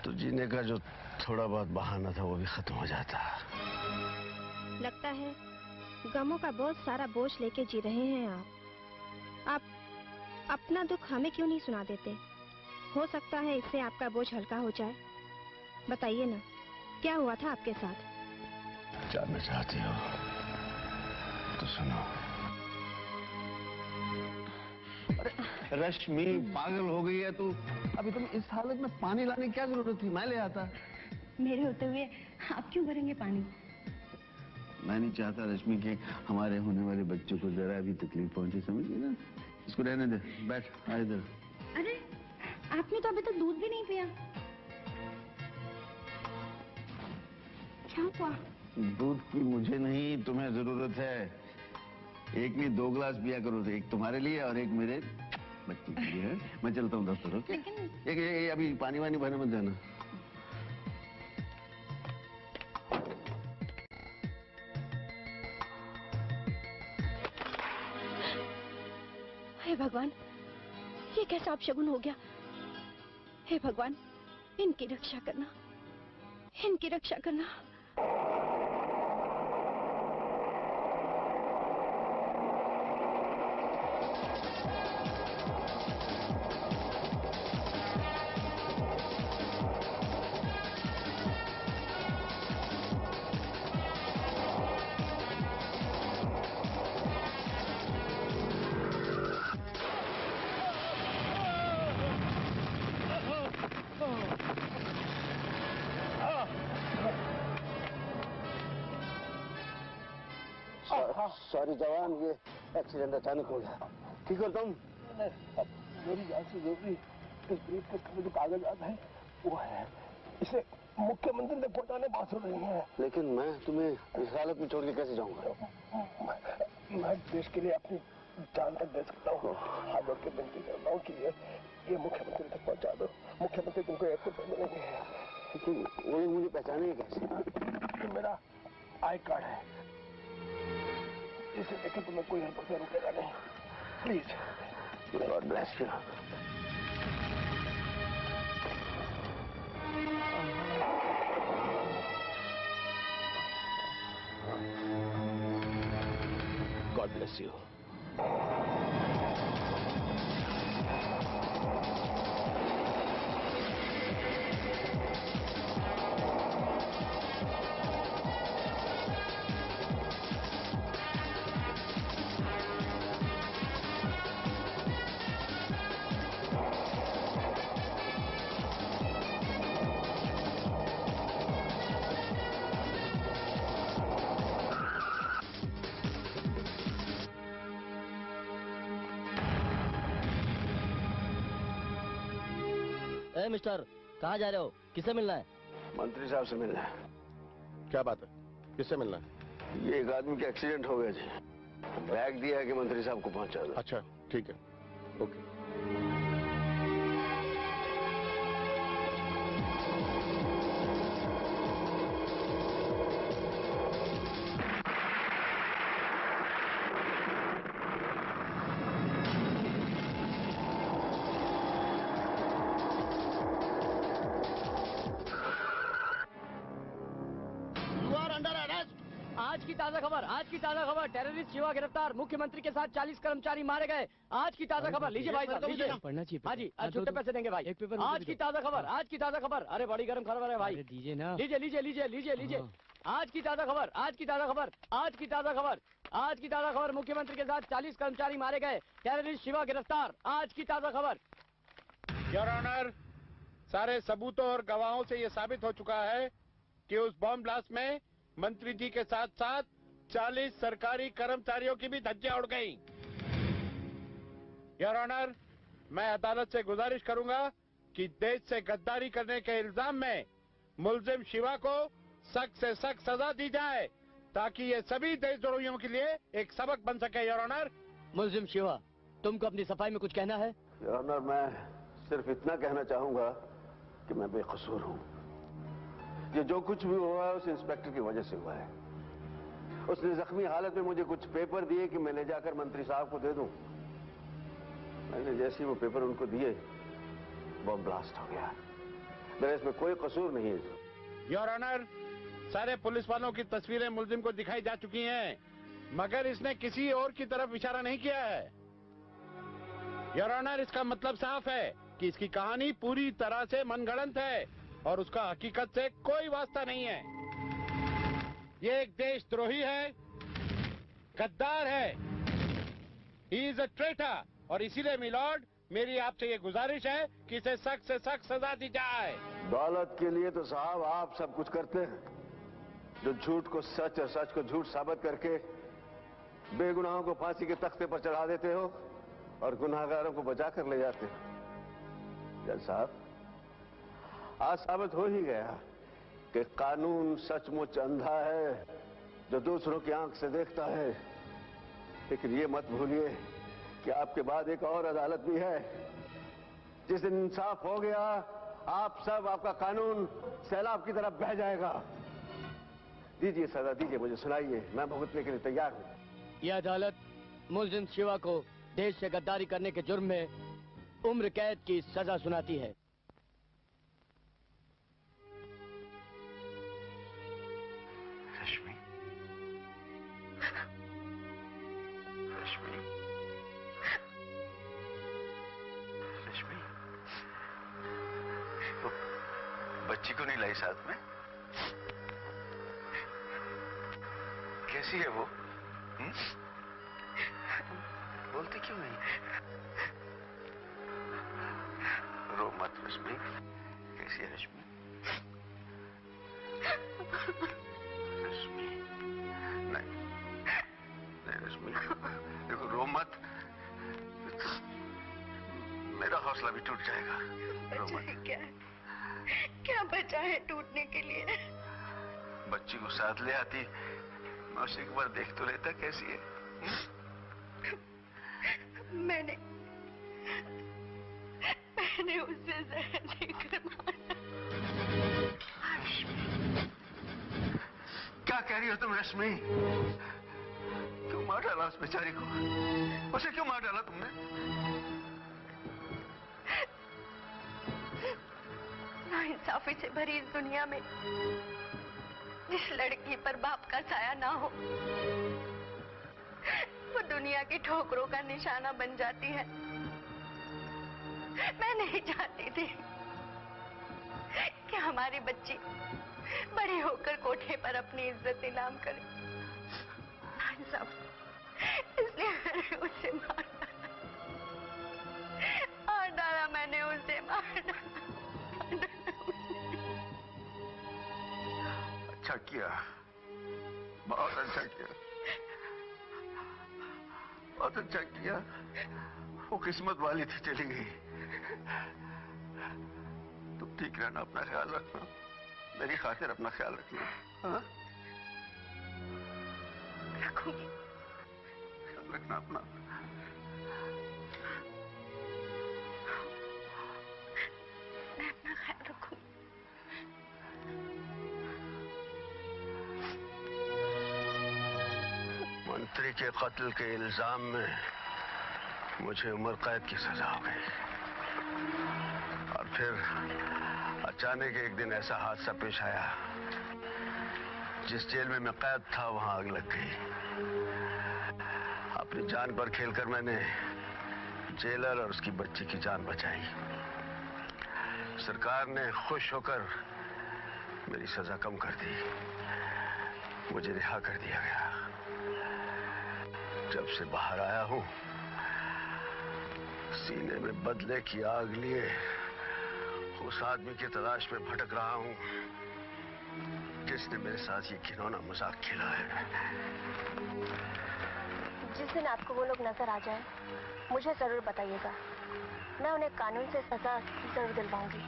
तो जीने का जो थोड़ा बहुत बहाना था वो भी खत्म हो जाता। लगता है गमों का बहुत सारा बोझ लेके जी रहे हैं आप अपना दुख हमें क्यों नहीं सुना देते? हो सकता है इससे आपका बोझ हल्का हो जाए। बताइए ना, क्या हुआ था आपके साथ? जानना चाहती हो तो सुनो। रश्मि, पागल हो गई है तू? अभी तुम इस हालत में पानी लाने की क्या जरूरत थी? मैं ले आता। मेरे होते हुए आप क्यों भरेंगे पानी? मैं नहीं चाहता रश्मि कि हमारे होने वाले बच्चों को जरा भी तकलीफ पहुंचे, समझिए ना? इसको रहने दे, बैठ, आ इधर। अरे, आपने तो अभी तक दूध भी नहीं पिया। क्या हुआ? दूध की मुझे नहीं, तुम्हें जरूरत है। एक नहीं 2 गिलास पिया करो, एक तुम्हारे लिए और एक मेरे बच्चे के लिए। मैं चलता हूँ दफ्तर, ओके? एक अभी पानी वानी भरने मत जाना। हे भगवान, ये कैसा अपशगुन हो गया? हे भगवान, इनकी रक्षा करना, इनकी रक्षा करना। सॉरी जवान, ये एक्सीडेंट अचानक हो गया। ठीक हो तुम? मेरी जान से जरूरी इस ब्रीफकेस में जो कागजात हैं वो है, इसे मुख्य मंदिर तक पहुंचाने बात हो रही है। लेकिन मैं तुम्हें इस हालत में छोड़ के कैसे जाऊंगा? मैं देश के लिए अपनी जान तक दे सकता हूँ। हाथ जोड़ के विनती करता हूँ कि ये मुख्यमंत्री तक पहुंचा दो। मुख्यमंत्री तुमको एयरपोर्ट पर मिलेंगे। लेकिन वो लोग मुझे पहचाने कैसे? ये मेरा आई कार्ड है, इसे देखे तुम्हें कोई यहाँ पर रुकेगा नहीं। Please. God bless you. God bless you. Mister, कहाँ जा रहे हो? किससे मिलना है? मंत्री साहब से मिलना है। क्या बात है? किससे मिलना है? ये एक आदमी का एक्सीडेंट हो गया जी। बैग दिया है कि मंत्री साहब को पहुंचा दो। अच्छा, ठीक है, ओके। की ताजा खबर, टेररिस्ट शिवा गिरफ्तार, मुख्यमंत्री के साथ 40 कर्मचारी मारे गए। आज की ताजा खबर, लीजिए भाई साहब, लीजिए। पढ़ना चाहिए। हाँ जी, आज छुट्टे पैसे देंगे भाई। एक पेपर आज की ताजा खबर, अरे बड़ी गर्म खबर है भाई। दीजिए ना। लीजिए। आज की ताजा खबर, मुख्यमंत्री के साथ 40 कर्मचारी मारे गए, टेररिस्ट शिवा गिरफ्तार। आज की ताजा खबर। योर ऑनर, सारे सबूतों और गवाहों से यह साबित हो चुका है कि उस बॉम्ब ब्लास्ट में मंत्री जी के साथ साथ 40 सरकारी कर्मचारियों की भी धज्जियां उड़ गईं। योर ऑनर, मैं अदालत से गुजारिश करूंगा कि देश से गद्दारी करने के इल्जाम में मुलजिम शिवा को सख्त से सख्त सजा दी जाए, ताकि ये सभी देशद्रोहियों के लिए एक सबक बन सके। Your honour. मुलजिम शिवा, तुमको अपनी सफाई में कुछ कहना है? योर ऑनर, मैं सिर्फ इतना कहना चाहूंगा कि मैं बेकसूर हूं। ये जो कुछ भी हुआ है उस इंस्पेक्टर की वजह से हुआ है। उसने जख्मी हालत में मुझे कुछ पेपर दिए कि मैं ले जाकर मंत्री साहब को दे दूं। मैंने जैसे ही वो पेपर उनको दिए, बम ब्लास्ट हो गया। मेरा इसमें कोई कसूर नहीं है। योर ऑनर, सारे पुलिस वालों की तस्वीरें मुलजिम को दिखाई जा चुकी हैं, मगर इसने किसी और की तरफ इशारा नहीं किया है। योर ऑनर, इसका मतलब साफ है कि इसकी कहानी पूरी तरह से मनगढ़ंत है और उसका हकीकत से कोई वास्ता नहीं है। ये एक देशद्रोही है, गद्दार है, ही इज अ ट्रेटर, और इसीलिए मिलॉर्ड, मेरी आपसे ये गुजारिश है कि इसे सख्त से सख्त सजा दी जाए। दौलत के लिए तो साहब आप सब कुछ करते हैं, जो झूठ को सच और सच को झूठ साबित करके बेगुनाहों को फांसी के तख्ते पर चढ़ा देते हो और गुनाहगारों को बचा कर ले जाते हो। जज साहब, आज साबित हो ही गया कि कानून सचमुच अंधा है जो दूसरों की आंख से देखता है। लेकिन ये मत भूलिए कि आपके बाद एक और अदालत भी है। जिस दिन इंसाफ हो गया, आप सब, आपका कानून सैलाब की तरफ बह जाएगा। दीजिए सजा, दीजिए, मुझे सुनाइए, मैं भुगतने के लिए तैयार हूं। यह अदालत मुलजिम शिवा को देश से गद्दारी करने के जुर्म में उम्र कैद की सजा सुनाती है। रश्मि, रश्मि, रश्मि, तो बच्ची को नहीं लाई साथ में? कैसी है वो? बोलती क्यों नहीं? रो मत रश्मि। कैसी है रश्मि? रश्मि, नहीं रश्मि, देखो रो मत, मेरा हौसला भी टूट जाएगा। रो मत। क्या बचा है टूटने के लिए? बच्ची को साथ ले आती, मैं उसे एक बार देख तो लेता कैसी है। मैंने उसे जहर देकर मारा। क्या कह रही हो तुम रश्मि? क्यों मार डाला उस बेचारी को? उसे क्यों मार डाला तुमने? नाइंसाफी से भरी इस दुनिया में जिस लड़की पर बाप का साया ना हो, वो दुनिया की ठोकरों का निशाना बन जाती है। मैं नहीं चाहती थी कि हमारी बच्ची बड़ी होकर कोठे पर अपनी इज्जत नीलाम करे। इसलिए मैंने उसे मार डाला, मैंने उसे मार डाला। अच्छा किया, बहुत अच्छा किया, बहुत अच्छा किया। वो किस्मत वाली थी, चली गई। तुम ठीक रहना, अपना ख्याल रखना, मेरी खातिर अपना ख्याल रखना। हाँ? रखूंगी। ख्याल रखना अपना। मैं अपना ख्याल रखूंगी। मंत्री के कत्ल के इल्जाम में मुझे उम्र कैद की सजा हो गई, और फिर अचानक एक दिन ऐसा हादसा पेश आया जिस जेल में मैं कैद था वहां आग लग गई। अपनी जान पर खेलकर मैंने जेलर और उसकी बच्ची की जान बचाई। सरकार ने खुश होकर मेरी सजा कम कर दी, मुझे रिहा कर दिया गया। जब से बाहर आया हूं, सीने में बदले की आग लिए उस आदमी की तलाश में भटक रहा हूं जिसने मेरे साथ ये घिनौना मजाक खेला है। जिस दिन आपको वो लोग नजर आ जाए मुझे जरूर बताइएगा, मैं उन्हें कानून से सजा जरूर दिलवाऊंगी।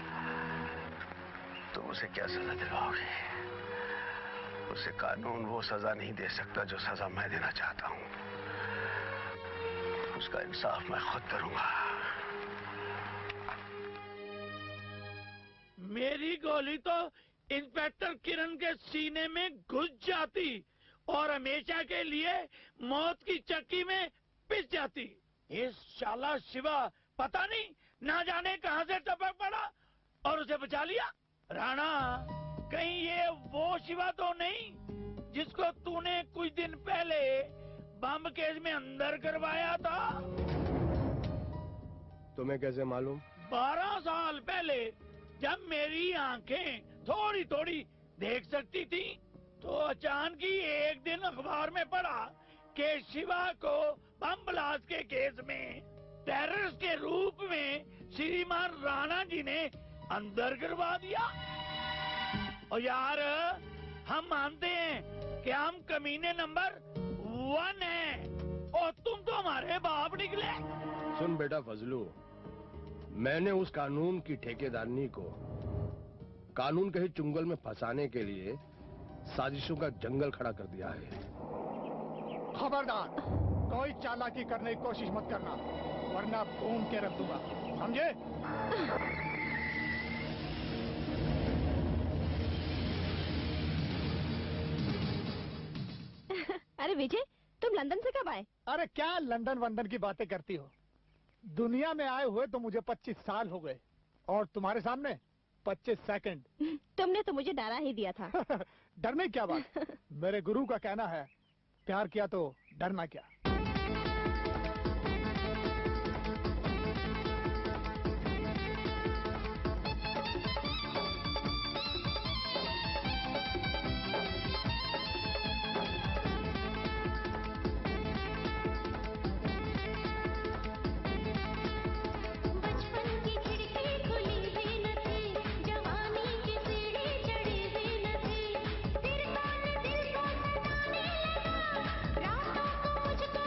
तुम उसे क्या सजा दिलवाओगी? उसे कानून वो सजा नहीं दे सकता जो सजा मैं देना चाहता हूं। उसका इंसाफ मैं खुद करूंगा। मेरी गोली तो इंस्पेक्टर किरण के सीने में घुस जाती और हमेशा के लिए मौत की चक्की में पिस जाती। इस शाला शिवा पता नहीं ना जाने कहां से टपक पड़ा और उसे बचा लिया। राणा, कहीं ये वो शिवा तो नहीं जिसको तूने कुछ दिन पहले बम केस में अंदर करवाया था? तुम्हें कैसे मालूम? 12 साल पहले जब मेरी आंखें थोड़ी थोड़ी देख सकती थी तो अचानक ही एक दिन अखबार में पढ़ा कि शिवा को बम ब्लास्ट के केस में टेररिस्ट के रूप में श्रीमान राणा जी ने अंदर करवा दिया। और यार, हम मानते हैं कि हम कमीने नंबर 1 हैं और तुम तो हमारे बाप निकले। सुन बेटा फजलू, मैंने उस कानून की ठेकेदारनी को कानून के ही चुंगल में फंसाने के लिए साजिशों का जंगल खड़ा कर दिया है। खबरदार, कोई चालाकी करने की कोशिश मत करना वरना भून के रख दूंगा, समझे? अरे विजय, तुम लंदन से कब आए? अरे क्या लंदन वंदन की बातें करती हो? दुनिया में आए हुए तो मुझे 25 साल हो गए और तुम्हारे सामने 25 सेकंड। तुमने तो मुझे डरा ही दिया था। डरने क्या बात? मेरे गुरु का कहना है, प्यार किया तो डरना क्या। मुझको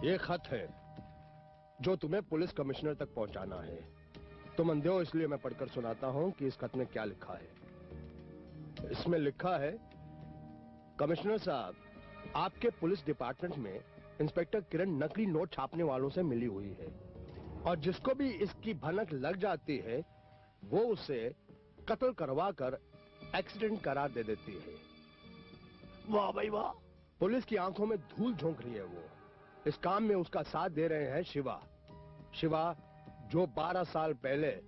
ये खत है जो तुम्हें पुलिस कमिश्नर तक पहुंचाना है। तुम अंधे हो इसलिए मैं पढ़कर सुनाता हूं कि इस खत में क्या लिखा है। इसमें लिखा है, कमिश्नर साहब, आपके पुलिस डिपार्टमेंट में इंस्पेक्टर किरण नकली नोट छापने वालों से मिली हुई है और जिसको भी इसकी भनक लग जाती है वो उसे कत्ल करवा कर एक्सीडेंट करार दे देती है। वाह भाई वाह। पुलिस की आंखों में धूल झोंक रही है वो। इस काम में उसका साथ दे रहे हैं शिवा। शिवा जो 12 साल पहले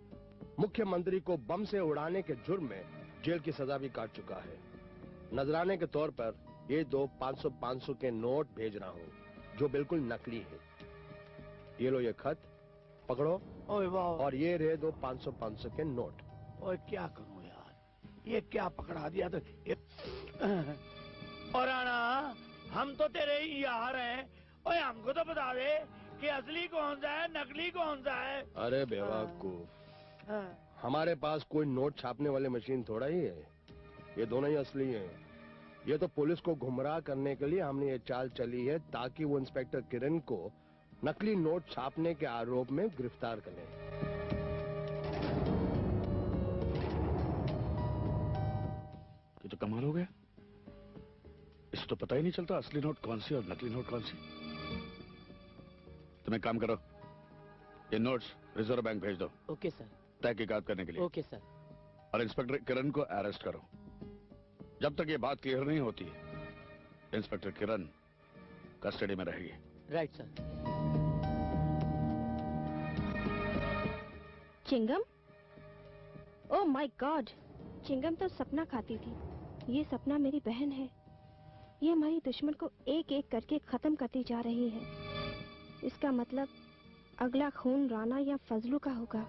मुख्यमंत्री को बम से उड़ाने के जुर्म में जेल की सजा भी काट चुका है। नजराने के तौर पर ये दो 500-500 के नोट भेज रहा हूँ जो बिल्कुल नकली है। ये लो ये खत पकड़ो। ओए वाह। और ये रहे दो 500-500 के नोट। ओए क्या करूं यार, ये क्या पकड़ा दिया तो और राणा, हम तो तेरे ही यार हैं। ओए हमको तो बता दे कि असली कौन सा है, नकली कौन सा है। अरे बेवकूफ, हमारे पास कोई नोट छापने वाली मशीन थोड़ा ही है। ये दोनों ही असली हैं। ये तो पुलिस को गुमराह करने के लिए हमने ये चाल चली है ताकि वो इंस्पेक्टर किरण को नकली नोट छापने के आरोप में गिरफ्तार करें। ये तो कमाल हो गया। इसे तो पता ही नहीं चलता असली नोट कौन सी और नकली नोट कौन सी। तुम एक काम करो, ये नोट्स रिजर्व बैंक भेज दो। Okay sir. तहकीकात करने के लिए। Okay sir. और इंस्पेक्टर किरण को अरेस्ट करो। जब तक ये बात क्लियर नहीं होती इंस्पेक्टर किरण कस्टडी में रहेगी। Right sir. Chewing gum? Oh my god, chewing gum तो सपना खाती थी। ये सपना मेरी बहन है। ये हमारी दुश्मन को एक एक करके खत्म करती जा रही है। इसका मतलब अगला खून राणा या फजलू का होगा।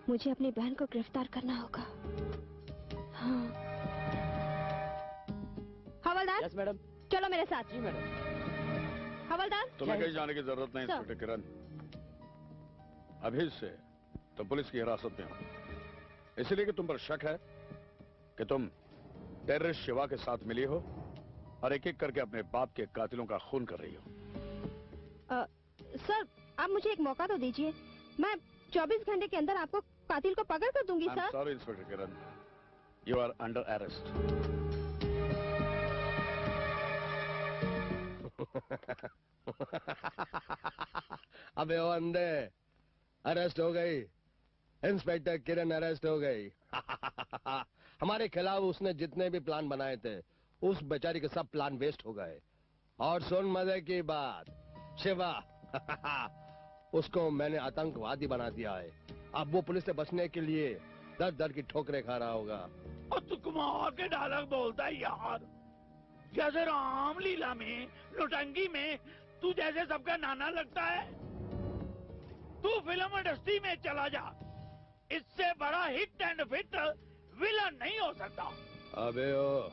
मुझे अपनी बहन को गिरफ्तार करना होगा। हाँ। हवलदार। Yes madam. चलो मेरे साथ। जी मैडम। हवलदार। तुम्हें कहीं जाने की जरूरत नहीं इंस्पेक्टर किरण। अभी से तुम पुलिस की हिरासत में हो, इसलिए कि तुम पर शक है कि तुम टेररिस्ट शिवा के साथ मिली हो और एक एक करके अपने बाप के कातिलों का खून कर रही हो। सर, आप मुझे एक मौका तो दीजिए। मैं 24 घंटे के अंदर आपको कातिल को पकड़ कर दूंगी sir. Sorry inspector Kiran, you are under arrest. अबे ओ अंधे, अरेस्ट हो गई। इंस्पेक्टर किरण अरेस्ट हो गई। हमारे खिलाफ उसने जितने भी प्लान बनाए थे उस बेचारी के सब प्लान वेस्ट हो गए। और सुन मजे की बात, शिवा उसको मैंने आतंकवादी बना दिया है। अब वो पुलिस से बचने के लिए दर दर की ठोकरें खा रहा होगा। और तू कमाल के डायलॉग बोलता है यार। जैसे रामलीला में, नौटंकी में तू जैसे सबका नाना लगता है। तू फिल्म इंडस्ट्री में चला जा, इससे बड़ा हिट एंड फिट विलन नहीं हो सकता। अबे ओ,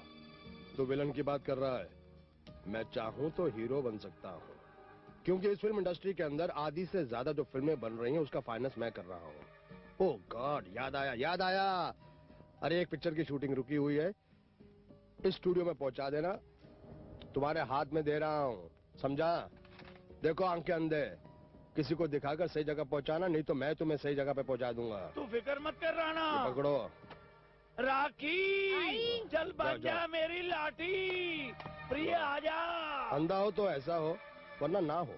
तू विलन की बात कर रहा है। मैं चाहूं तो हीरो बन सकता हूं, क्योंकि इस फिल्म इंडस्ट्री के अंदर आधी से ज्यादा जो फिल्में बन रही हैं उसका फाइनेंस मैं कर रहा हूं। ओह गॉड, याद आया। अरे एक पिक्चर की शूटिंग रुकी हुई है, इस स्टूडियो में पहुंचा देना। तुम्हारे हाथ में दे रहा हूं, समझा? देखो आंखें अंधे, किसी को दिखाकर सही जगह पहुंचाना, नहीं तो मैं तुम्हें सही जगह पे पहुंचा दूंगा। तू फिक्र मत कर राणा। ये पकड़ो। राखी चल बन जा मेरी लाठी। प्रिय आजा। अंधा हो तो ऐसा हो, वरना ना हो।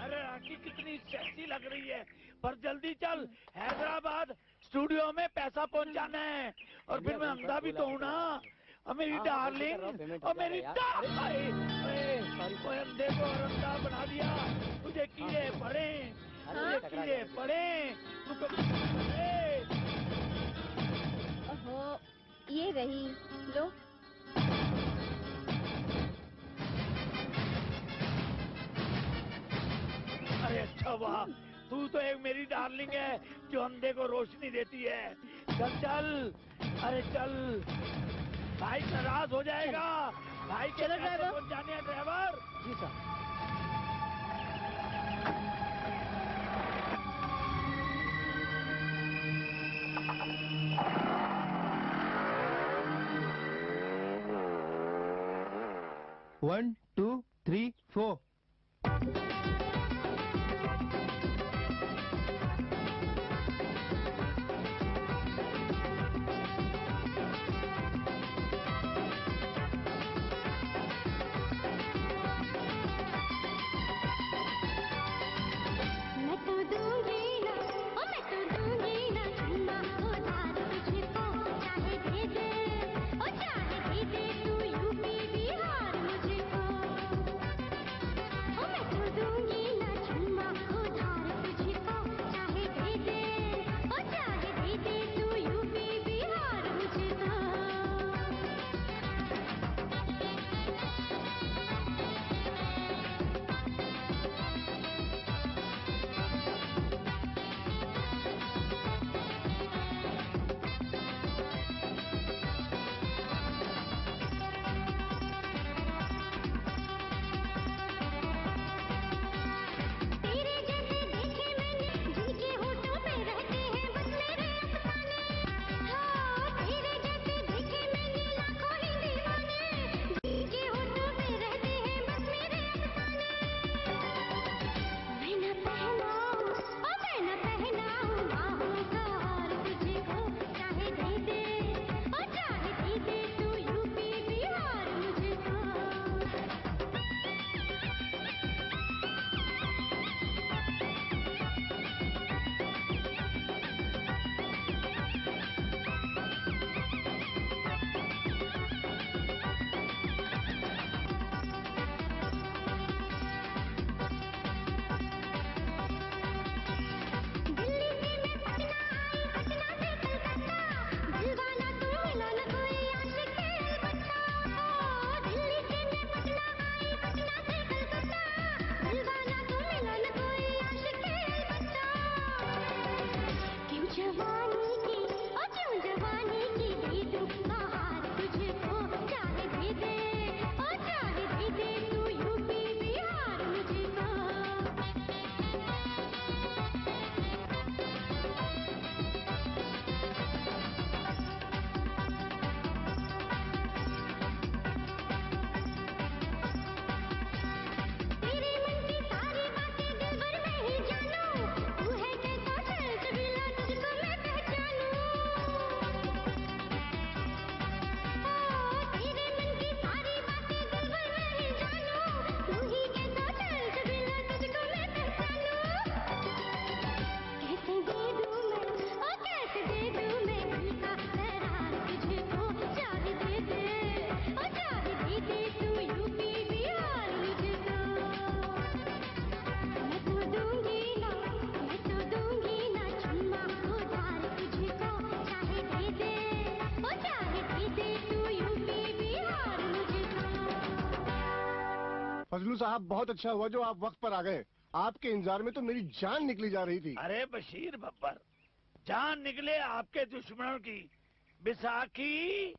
अरे राखी कितनी सेक्सी लग रही है, पर जल्दी चल, हैदराबाद स्टूडियो में पैसा पहुंचाना है। और फिर मैं अंधा भी तो हूँ ना। और मेरी डार्लिंग, और मेरी अंधे को और अंधा बना दिया। तुझे कीड़े पड़े, तुझे कीड़े पड़े। ओहो, ये रही लो। अरे अच्छा वाह, तू तो एक मेरी डार्लिंग है जो अंधे को रोशनी देती है। चल चल, अरे चल, भाई नाराज हो जाएगा। भाई के ड्राइवर पहुंच जाने हैं ड्राइवर। जी सर। One, 2, 3, 4 फजलू साहब, बहुत अच्छा हुआ जो आप वक्त पर आ गए। आपके इंतजार में तो मेरी जान निकली जा रही थी। अरे बशीर बब्बर, जान निकले आपके दुश्मनों की। बिसाखी,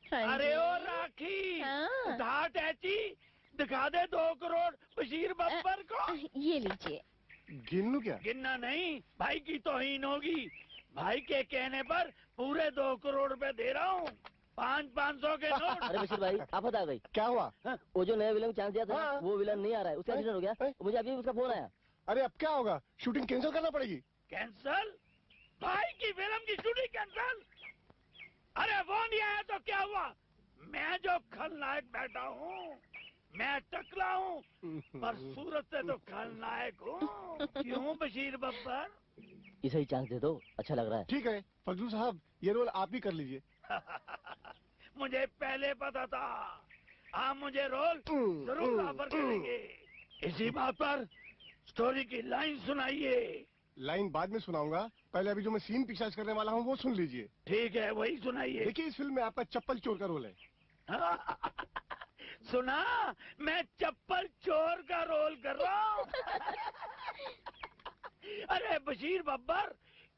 अरे ओ राखी, उठा टैची, दिखा दे 2 करोड़ बशीर बब्बर को। ये लीजिए। गिन लूं क्या? गिनना नहीं, भाई की तौहीन होगी। भाई के कहने पर पूरे 2 करोड़ रुपए दे रहा हूँ, 500 के नोट। अरे बशीर भाई, आफत आ गई। क्या हुआ? वो जो नया विलन को चांस दिया था, वो विलन नहीं आ रहा है, उसका एक्सीडेंट हो गया। मुझे अभी उसका फोन आया। अरे अब क्या होगा? शूटिंग कैंसिल करना पड़ेगी। कैंसल? भाई की फिल्म की शूटिंग कैंसल? अरे वो नहीं आया तो क्या हुआ? मैं जो खलनायक बैठा हूँ, मैं टकला हूँ, पर सूरत से तो खलनायक हूँ। क्यों बशीर बब्बर? इसे ही चांस दे दो, अच्छा लग रहा है। ठीक है फजलू साहब, ये रोल आप ही कर लीजिए। मुझे पहले पता था आप मुझे रोल जरूर ऑफर करेंगे। इसी बात पर स्टोरी की लाइन सुनाइए। लाइन बाद में सुनाऊंगा, पहले अभी जो मैं सीन पिक्चराइज करने वाला हूँ वो सुन लीजिए। ठीक है, वही सुनाइए। देखिए, इस फिल्म में आपका चप्पल चोर का रोल है। सुना, मैं चप्पल चोर का रोल कर रहा हूँ। अरे बशीर बब्बर,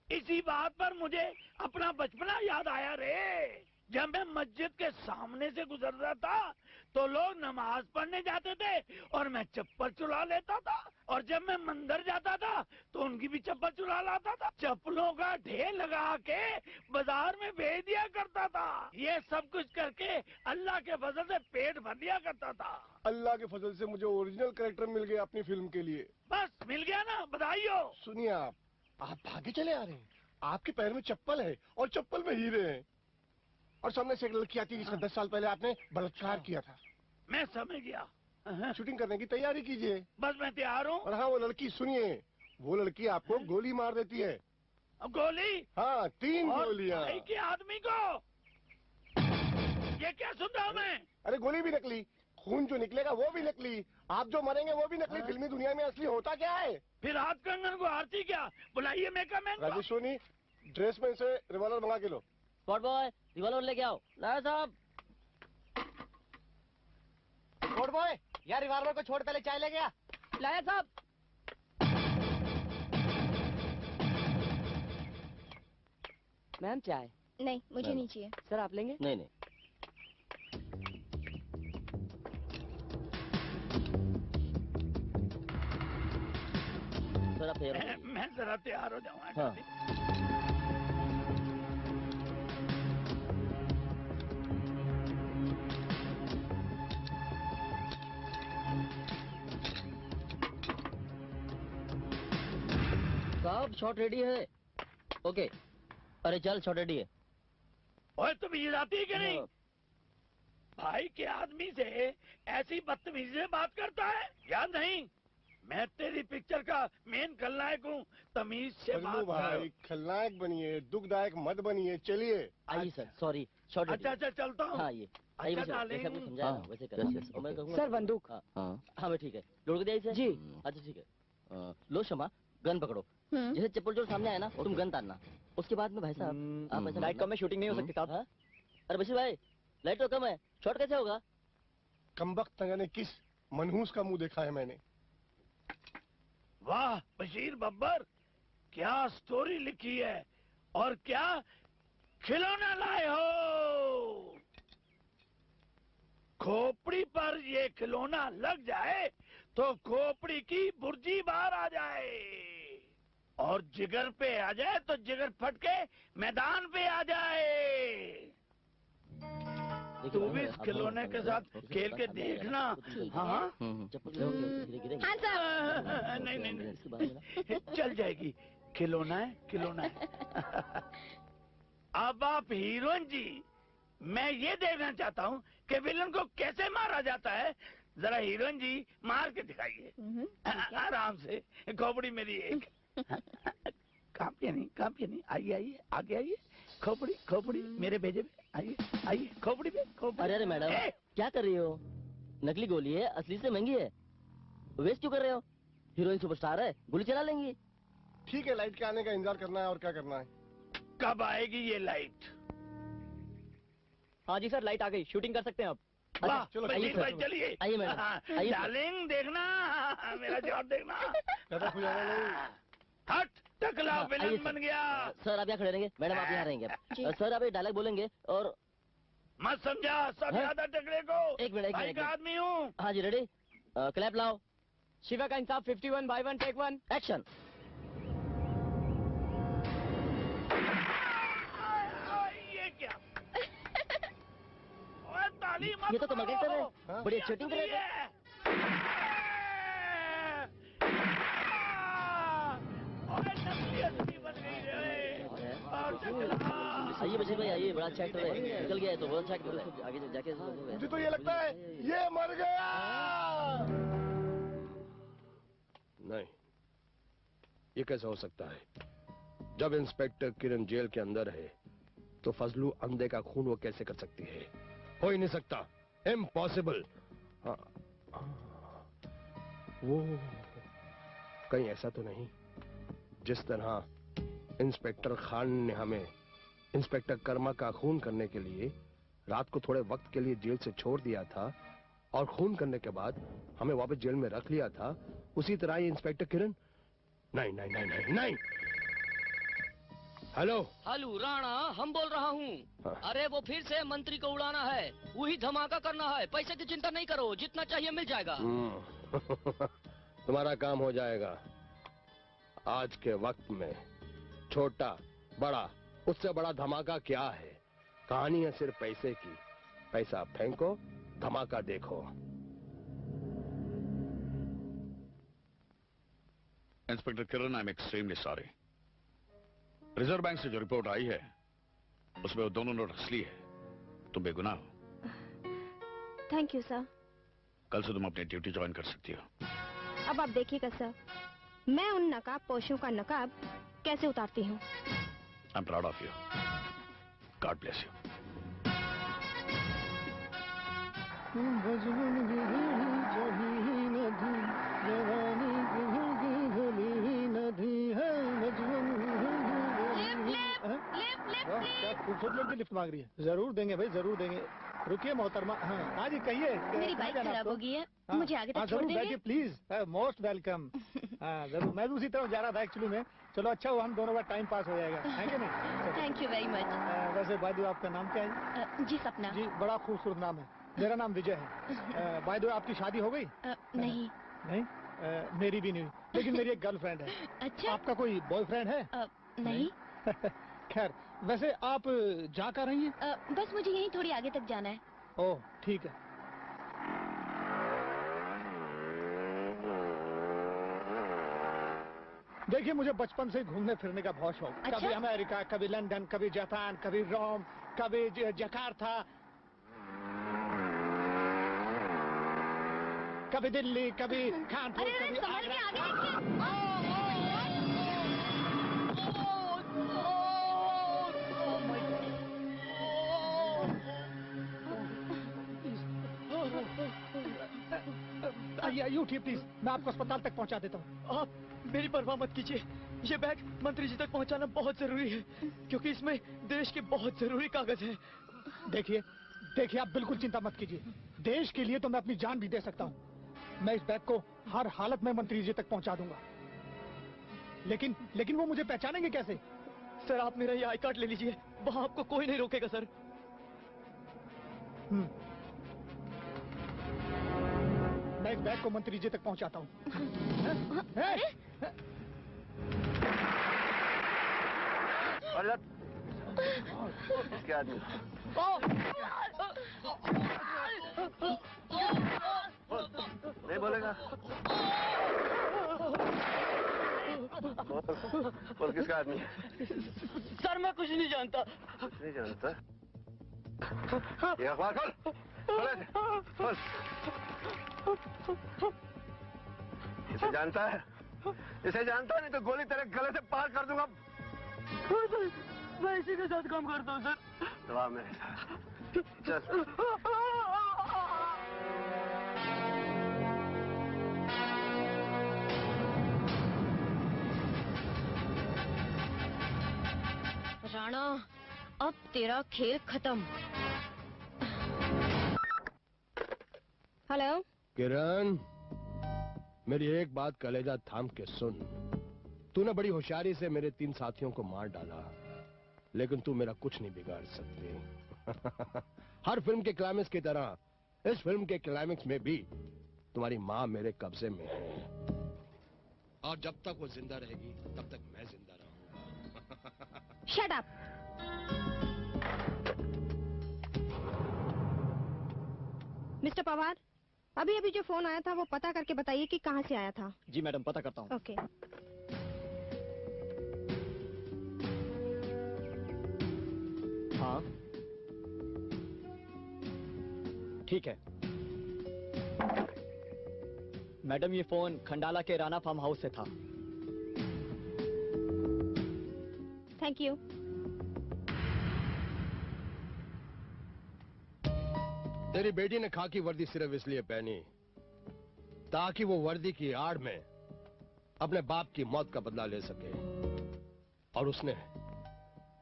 इसी बात पर मुझे अपना बचपना याद आया रे। जब मैं मस्जिद के सामने से गुजरता था तो लोग नमाज पढ़ने जाते थे और मैं चप्पल चुरा लेता था, और जब मैं मंदिर जाता था तो उनकी भी चप्पल चुरा लाता था। चप्पलों का ढेर लगा के बाजार में बेच दिया करता था। ये सब कुछ करके अल्लाह के फजल से पेट भर लिया करता था। अल्लाह के फजल से मुझे ओरिजिनल कैरेक्टर मिल गया अपनी फिल्म के लिए। बस मिल गया ना, बधाई हो। सुनिए, आप भागे चले आ रहे हैं। आपके पैर में चप्पल है और चप्पल में हीरे हैं, और सामने से एक लड़की आती है जिसका 10 साल पहले आपने बलात्कार किया था। मैं समझ गया। शूटिंग करने की तैयारी कीजिए। बस मैं तैयार हूँ। और हाँ, वो लड़की, सुनिए, वो लड़की आपको गोली मार देती है। गोली? हाँ, 3 गोलियां। भाई के आदमी को? ये क्या सुन रहा हूँ मैं? अरे गोली भी नकली, खून जो निकलेगा वो भी नकली, आप जो मरेंगे वो भी नकली। फिल्मी दुनिया में असली होता क्या है? फिर हाथ कंगन को आरती क्या? बुलाइए मेकअपमैन को। राजेश सोनी, ड्रेस में से रिवॉल्वर मंगा के लो। स्पॉट बॉय, रिवॉल्वर लेके आओ। लाया साहब। स्पॉट बॉय, यार रिवॉल्वर को छोड़, पहले चाय ले गया। लाया साहब। मैम चाय? नहीं, मुझे नहीं चाहिए। सर आप लेंगे? नहीं नहीं। सर आप तैयार हो? मैं जरा तैयार हो जाऊँ। हाँ। साहब शॉट रेडी है। ओके। अरे चल, शॉट रेडी है। ओए तुम ये जाती है कि नहीं? भाई के आदमी से ऐसी बदतमीजी से बात करता है? याद नहीं, मैं तेरी पिक्चर का मेन खलनायक हूँ, तमीज से बात भाई, खलनायक बनिए, दुखदायक मत बनिए। चलिए। आइए सर, सॉरी, शॉट रेडी। अच्छा चलता हूँ। हाँ ये अच्छा जैसे आपने समझाया ना, वैसे कर। सर बंदूक। हाँ मैं ठीक है, लोड दिया इसे? जी। अच्छा ठीक है। लो शमा, गन पकड़ो। जैसे चप्पल चोर सामने आया ना, तुम गन तानना। उसके बाद में भाई साहब आप ऐसा लाइट कम में शूटिंग नहीं हो सकती साहब। अरे बशीर भाई, लाइट तो कम है, शॉट कैसे होगा? कमबख्त ने किस मनहूस का मुंह देखा है मैंने। वाह बशीर बब्बर, क्या स्टोरी लिखी है और क्या खिलौना लाए हो। खोपड़ी पर ये खिलौना लग जाए तो खोपड़ी की बुर्जी बाहर आ जाए, और जिगर पे आ जाए तो जिगर फट के मैदान पे आ जाए। तू भी इस खिलौने के साथ खेल के देखना। हाँ नहीं नहीं नहीं, चल जाएगी। खिलौना है, खिलौना है। अब आप हीरोइन जी, मैं ये देखना चाहता हूँ कि विलन को कैसे मारा जाता है। जरा हीरोइन जी मार के दिखाइए आराम से। खोपड़ी मेरी एक। कांपिए नहीं, आइए आइए, आगे आइए। खोपड़ी खोपड़ी मेरे भेजे में, आइए आइए, खोपड़ी में खोपड़ी। अरे अरे मैडम, क्या कर रही हो? नकली गोली है, असली से महंगी है, वेस्ट क्यों कर रहे हो? हीरोइन सुपरस्टार है, गोली चला लेंगी। ठीक है, लाइट के आने का इंतजार करना है, और क्या करना है। कब आएगी ये लाइट? हाँ जी सर, लाइट आ गई, शूटिंग कर सकते हैं अब। वाह, चलो, बशीर चलो, भाई चलो। चलिए। आइए मैडम, आइए। डार्लिंग देखना, मेरा जॉब देखना। दादा खुजाना नहीं। हट, टकला आइए विलन सर। बन गया। सर आप यहाँ खड़े रहेंगे, मैडम आप यहाँ रहेंगे। सर आप ये डायलॉग बोलेंगे और मत समझा, सब हाँ? याद है टकले को। एक मिनट भाई का आदमी हूँ। हाँ जी रेडी, क्लैप लाओ। शिवा का इंसाफ 51/1 टेक 1 एक्शन। ये क्या? ओए ताली मत ये तो कमाल कर रहे मारो। हैं, बड़ी चीटिंग कर रहे हैं। ओए नकली असली बन गई रे। और टकला। आइए बशीर भाई आइए, बड़ा अच्छा एक्टर है, निकल गया है तो बहुत अच्छा एक्टर है, आगे जाके मुझे तो ये लगता है ये मर गया। नहीं, ये कैसे हो सकता है? जब इंस्पेक्टर किरण जेल के अंदर है तो फजलू अंधे का खून वो कैसे कर सकती है? हो ही नहीं सकता, इम्पॉसिबल। वो कहीं ऐसा तो नहीं जिस तरह इंस्पेक्टर खान ने हमें इंस्पेक्टर कर्मा का खून करने के लिए रात को थोड़े वक्त के लिए जेल से छोड़ दिया था और खून करने के बाद हमें वापस जेल में रख लिया था, उसी तरह ये इंस्पेक्टर किरण? नहीं नहीं नहीं नहीं नहीं। हेलो हेलो राणा, हम बोल रहा हूँ। हाँ। अरे वो फिर से मंत्री को उड़ाना है, वही धमाका करना है, पैसे की चिंता नहीं करो, जितना चाहिए मिल जाएगा। तुम्हारा काम हो जाएगा। आज के वक्त में छोटा बड़ा उससे बड़ा धमाका क्या है? कहानी है सिर्फ पैसे की। पैसा फेंको, धमाका देखो। Inspector Kiran, I am extremely sorry. Reserve bank से जो रिपोर्ट आई है उसमें वो दोनों नोट असली है, तुम बेगुनाह हो। Thank you sir. कल से तुम अपनी ड्यूटी ज्वाइन कर सकती हो। अब आप देखिएगा सर, मैं उन नकाब पोशों का नकाब कैसे उतारती हूँ। I am proud of you. God bless you. क्या खूबसूरत लड़की लिफ्ट मांग रही है। जरूर देंगे भाई, जरूर देंगे। रुकिए मोहतरमा। हाँ जी कहिए। मेरी बाइक खराब हो गई है, मुझे आगे तक छोड़ जरूर देंगे? बैठिए प्लीज। Most welcome. हाँ जरूर, मैं भी उसी तरफ जा रहा था एक्चुअली में। चलो अच्छा हुआ, हम दोनों का टाइम पास हो जाएगा, है कि नहीं? Thank you very much. वैसे बाय द वे आपका नाम क्या है? जी सपना। जी बड़ा खूबसूरत नाम है। मेरा नाम विजय है। बाय द वे आपकी शादी हो गई? नहीं। नहीं? मेरी भी नहीं, लेकिन मेरी एक गर्लफ्रेंड है। अच्छा। आपका कोई बॉयफ्रेंड है? नहीं। खैर, वैसे आप जा कर रही हैं? बस मुझे यहीं थोड़ी आगे तक जाना है। ओह ठीक है। देखिए मुझे बचपन से घूमने फिरने का बहुत शौक। अच्छा? कभी अमेरिका, कभी लंदन, कभी जापान, कभी रोम, कभी जकार्ता, कभी दिल्ली, कभी कानपुर, कभी आगरा। आइए उठिए प्लीज, मैं आपको अस्पताल तक पहुंचा देता हूँ। आप मेरी परवाह मत कीजिए, ये बैग मंत्री जी तक पहुंचाना बहुत जरूरी है, क्योंकि इसमें देश के बहुत जरूरी कागज हैं। देखिए देखिए, आप बिल्कुल चिंता मत कीजिए। देश के लिए तो मैं अपनी जान भी दे सकता हूँ। मैं इस बैग को हर हालत में मंत्री जी तक पहुंचा दूंगा। लेकिन वो मुझे पहचानेंगे कैसे? सर आप मेरा ये आई कार्ड ले लीजिए, वहाँ आपको कोई नहीं रोकेगा सर। मैं इस बैग को मंत्री जी तक पहुंचाता हूँ। इसके आदमी नहीं बोलेगा। बोल किसका आदमी है? सर मैं कुछ नहीं जानता। कुछ नहीं जानता? ये अखबार खोल, खोल। इसे जानता है? इसे जानता नहीं तो गोली तेरे गले से पार कर दूंगा। मैं इसी के साथ काम करता हूँ सर। दवा मेरे साथ चल। राणा अब तेरा खेल खत्म। हेलो। किरण, मेरी एक बात कलेजा थाम के सुन। तूने बड़ी होशियारी से मेरे 3 साथियों को मार डाला, लेकिन तू मेरा कुछ नहीं बिगाड़ सकती। हर फिल्म के क्लाइमेक्स की तरह इस फिल्म के क्लाइमेक्स में भी तुम्हारी माँ मेरे कब्जे में है, और जब तक वो जिंदा रहेगी तब तक मैं जिंदा रहूंगा। Shut up. मिस्टर पवार, अभी अभी जो फोन आया था वो पता करके बताइए कि कहाँ से आया था। जी मैडम, पता करता हूँ। ओके। हाँ ठीक है मैडम, ये फोन खंडाला के राणा फार्म हाउस से था। Thank you. तेरी बेटी ने खाकी वर्दी सिर्फ इसलिए पहनी ताकि वो वर्दी की आड़ में अपने बाप की मौत का बदला ले सके, और उसने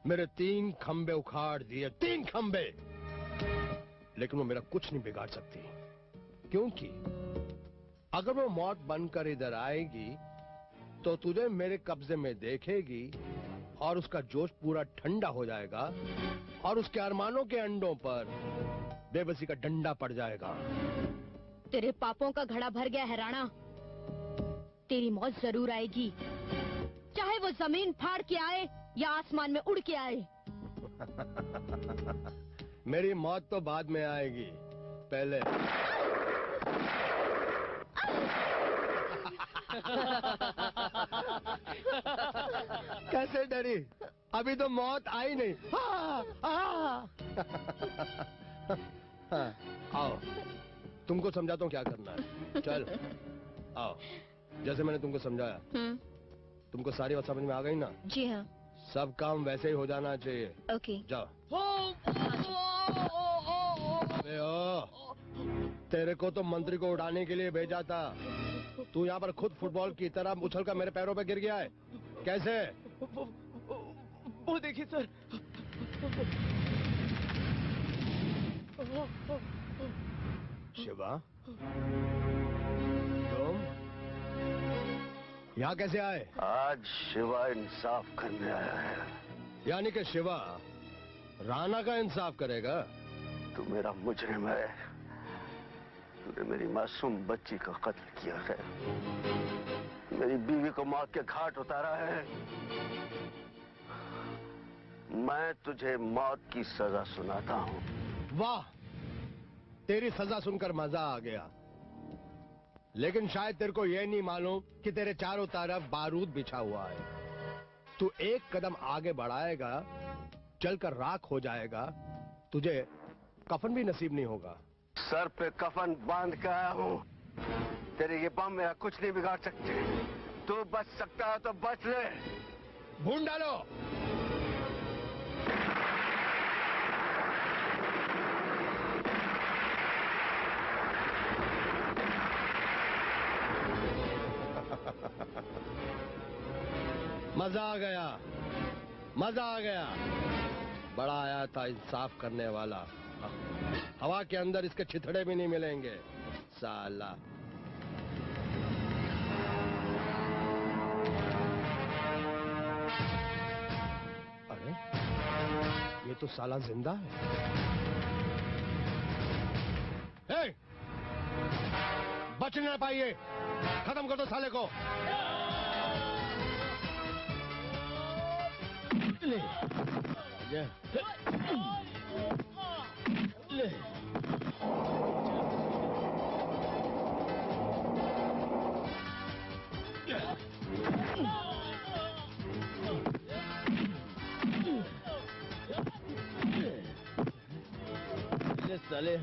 मेरे 3 खंबे उखाड़ दिए, 3 खंबे। लेकिन वो मेरा कुछ नहीं बिगाड़ सकती, क्योंकि अगर वो मौत बनकर इधर आएगी तो तुझे मेरे कब्जे में देखेगी और उसका जोश पूरा ठंडा हो जाएगा और उसके अरमानों के अंडों पर बेबसी का डंडा पड़ जाएगा। तेरे पापों का घड़ा भर गया है राणा। तेरी मौत जरूर आएगी, चाहे वो जमीन फाड़ के आए या आसमान में उड़ के आए। मेरी मौत तो बाद में आएगी, पहले कैसे डरी? अभी तो मौत आई नहीं। आओ, तुमको समझाता हूँ क्या करना है। चल आओ, जैसे मैंने तुमको समझाया। तुमको सारी बात समझ में आ गई ना? जी हाँ। सब काम वैसे ही हो जाना चाहिए। ओके। जाओ। अबे ओ, तेरे को तो मंत्री को उड़ाने के लिए भेजा था, तू यहाँ पर खुद फुटबॉल की तरह उछलकर मेरे पैरों पे गिर गया है। कैसे? वो देखिए सर। शिवा, तुम यहाँ कैसे आए? आज शिवा इंसाफ करने आया है। यानी कि शिवा राणा का इंसाफ करेगा? तू मेरा मुजरिम है। तूने मेरी मासूम बच्ची का कत्ल किया है, मेरी बीवी को मौत के घाट उतारा है। मैं तुझे मौत की सजा सुनाता हूँ। वाह, तेरी सजा सुनकर मजा आ गया, लेकिन शायद तेरे को यह नहीं मालूम कि तेरे चारों तरफ बारूद बिछा हुआ है। तू एक कदम आगे बढ़ाएगा, जलकर राख हो जाएगा, तुझे कफन भी नसीब नहीं होगा। सर पे कफन बांध के आया हूँ। तेरे ये बम मेरा कुछ नहीं बिगाड़ सकते। तू बच सकता है तो बच ले। भून डालो। मजा आ गया, मजा आ गया। बड़ा आया था इंसाफ करने वाला। हवा के अंदर इसके छिथड़े भी नहीं मिलेंगे साला। अरे ये तो साला जिंदा है। हे! बच नहीं पाइए, खत्म कर दो साले को। ले ले ले साले।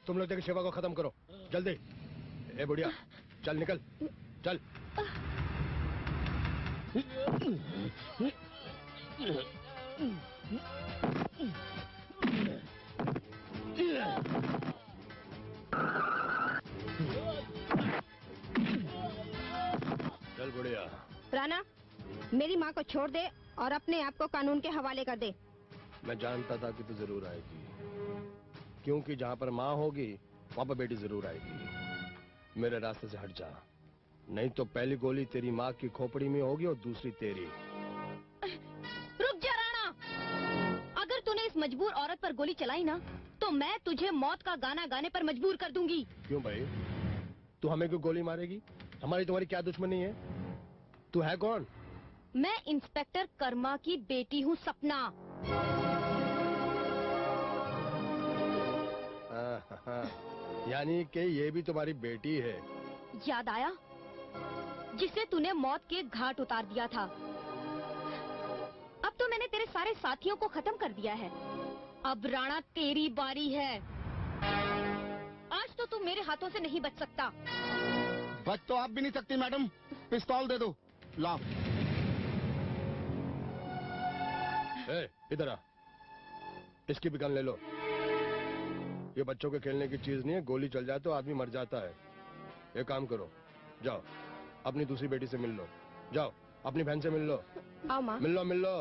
तुम लोग जाके शिवा को खत्म करो जल्दी। ए बुढ़िया, चल निकल, चल। बढ़िया। राणा, मेरी माँ को छोड़ दे और अपने आप को कानून के हवाले कर दे। मैं जानता था कि तू जरूर आएगी, क्योंकि जहाँ पर माँ होगी वहाँ पर बेटी जरूर आएगी। मेरे रास्ते से हट जा, नहीं तो पहली गोली तेरी माँ की खोपड़ी में होगी और दूसरी तेरी। रुक जा राणा, अगर तूने इस मजबूर औरत पर गोली चलाई ना, तो मैं तुझे मौत का गाना गाने पर मजबूर कर दूंगी। क्यों भाई, तू हमें क्यों गोली मारेगी? हमारी तुम्हारी क्या दुश्मनी है? तू है कौन? मैं इंस्पेक्टर कर्मा की बेटी हूँ, सपना। यानी कि ये भी तुम्हारी बेटी है? याद आया, जिसे तूने मौत के घाट उतार दिया था। अब तो मैंने तेरे सारे साथियों को खत्म कर दिया है। अब राणा तेरी बारी है। आज तो तू मेरे हाथों से नहीं बच सकता। बच तो आप भी नहीं सकती मैडम। पिस्तौल दे दो। लाओ। इधर आ, इसकी भी गन ले लो। ये बच्चों के खेलने की चीज नहीं है, गोली चल जाए तो आदमी मर जाता है। एक काम करो, जाओ अपनी दूसरी बेटी से मिल लो। जाओ अपनी बहन से मिल लो। आओ माँ। मिल लो,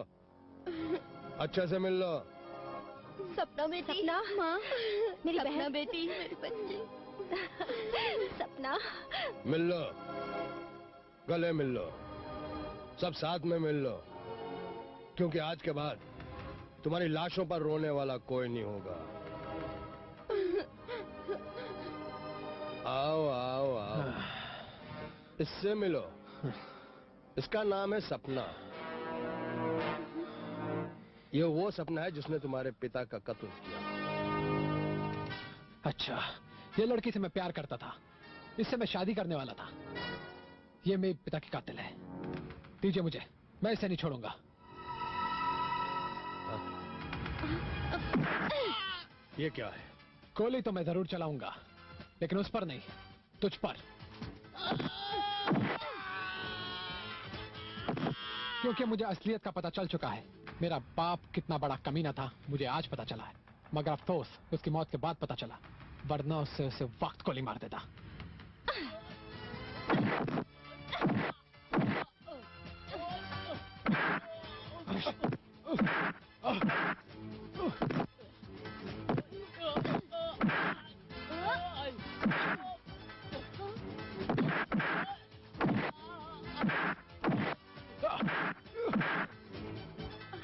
अच्छे से मिल लो। सपना बेटी। सपना माँ, मेरी बहन बेटी, मेरी बच्ची। सपना। मिल लो, गले मिल लो, सब साथ में मिल लो, क्योंकि आज के बाद तुम्हारी लाशों पर रोने वाला कोई नहीं होगा। आओ आओ आओ, इससे मिलो। इसका नाम है सपना। ये वो सपना है जिसने तुम्हारे पिता का कत्ल किया। अच्छा, ये लड़की से मैं प्यार करता था, इससे मैं शादी करने वाला था। ये मेरे पिता की कातिल है। दीजिए मुझे, मैं इसे नहीं छोड़ूंगा। ये क्या है? गोली तो मैं जरूर चलाऊंगा, लेकिन उस पर नहीं, तुझ पर। क्योंकि मुझे असलियत का पता चल चुका है। मेरा बाप कितना बड़ा कमीना था, मुझे आज पता चला है। मगर अफसोस उसकी मौत के बाद पता चला, वरना उससे उसे वक्त गोली मार देता।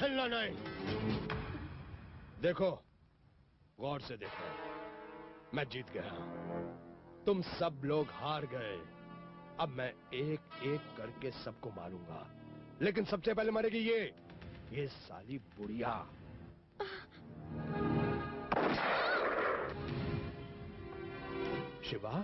हिलना नहीं। देखो, गौर से देखो, मैं जीत गया, तुम सब लोग हार गए। अब मैं एक एक करके सबको मारूंगा, लेकिन सबसे पहले मरेगी ये साली बुढ़िया। शिवा,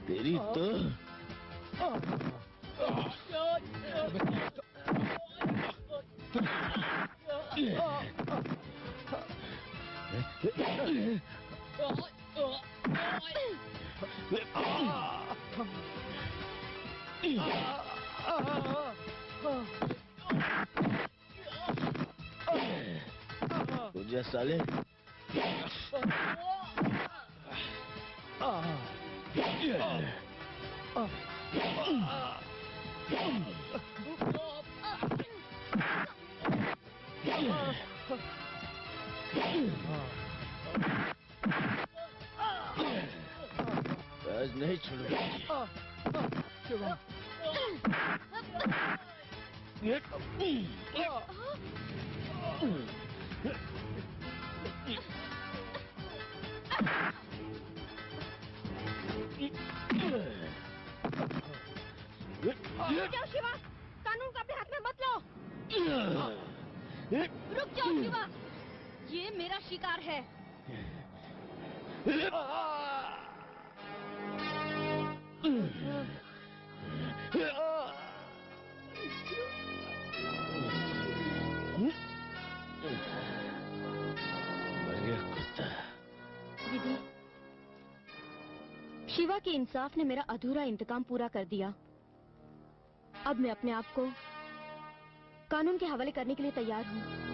तेरी तो तुझे साले आज नहीं छोड़ूंगा। रुक जाओ शिवा, कानून को अपने हाथ में मत लो। रुक जाओ शिवा। ये मेरा शिकार है। दीदी, शिवा के इंसाफ ने मेरा अधूरा इंतकाम पूरा कर दिया। अब मैं अपने आप को कानून के हवाले करने के लिए तैयार हूँ।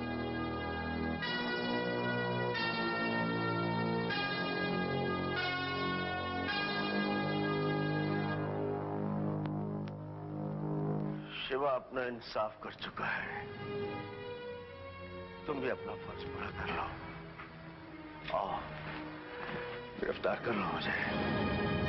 शिवा अपना इंसाफ कर चुका है, तुम भी अपना फर्ज पूरा कर लो और गिरफ्तार कर लो मुझे।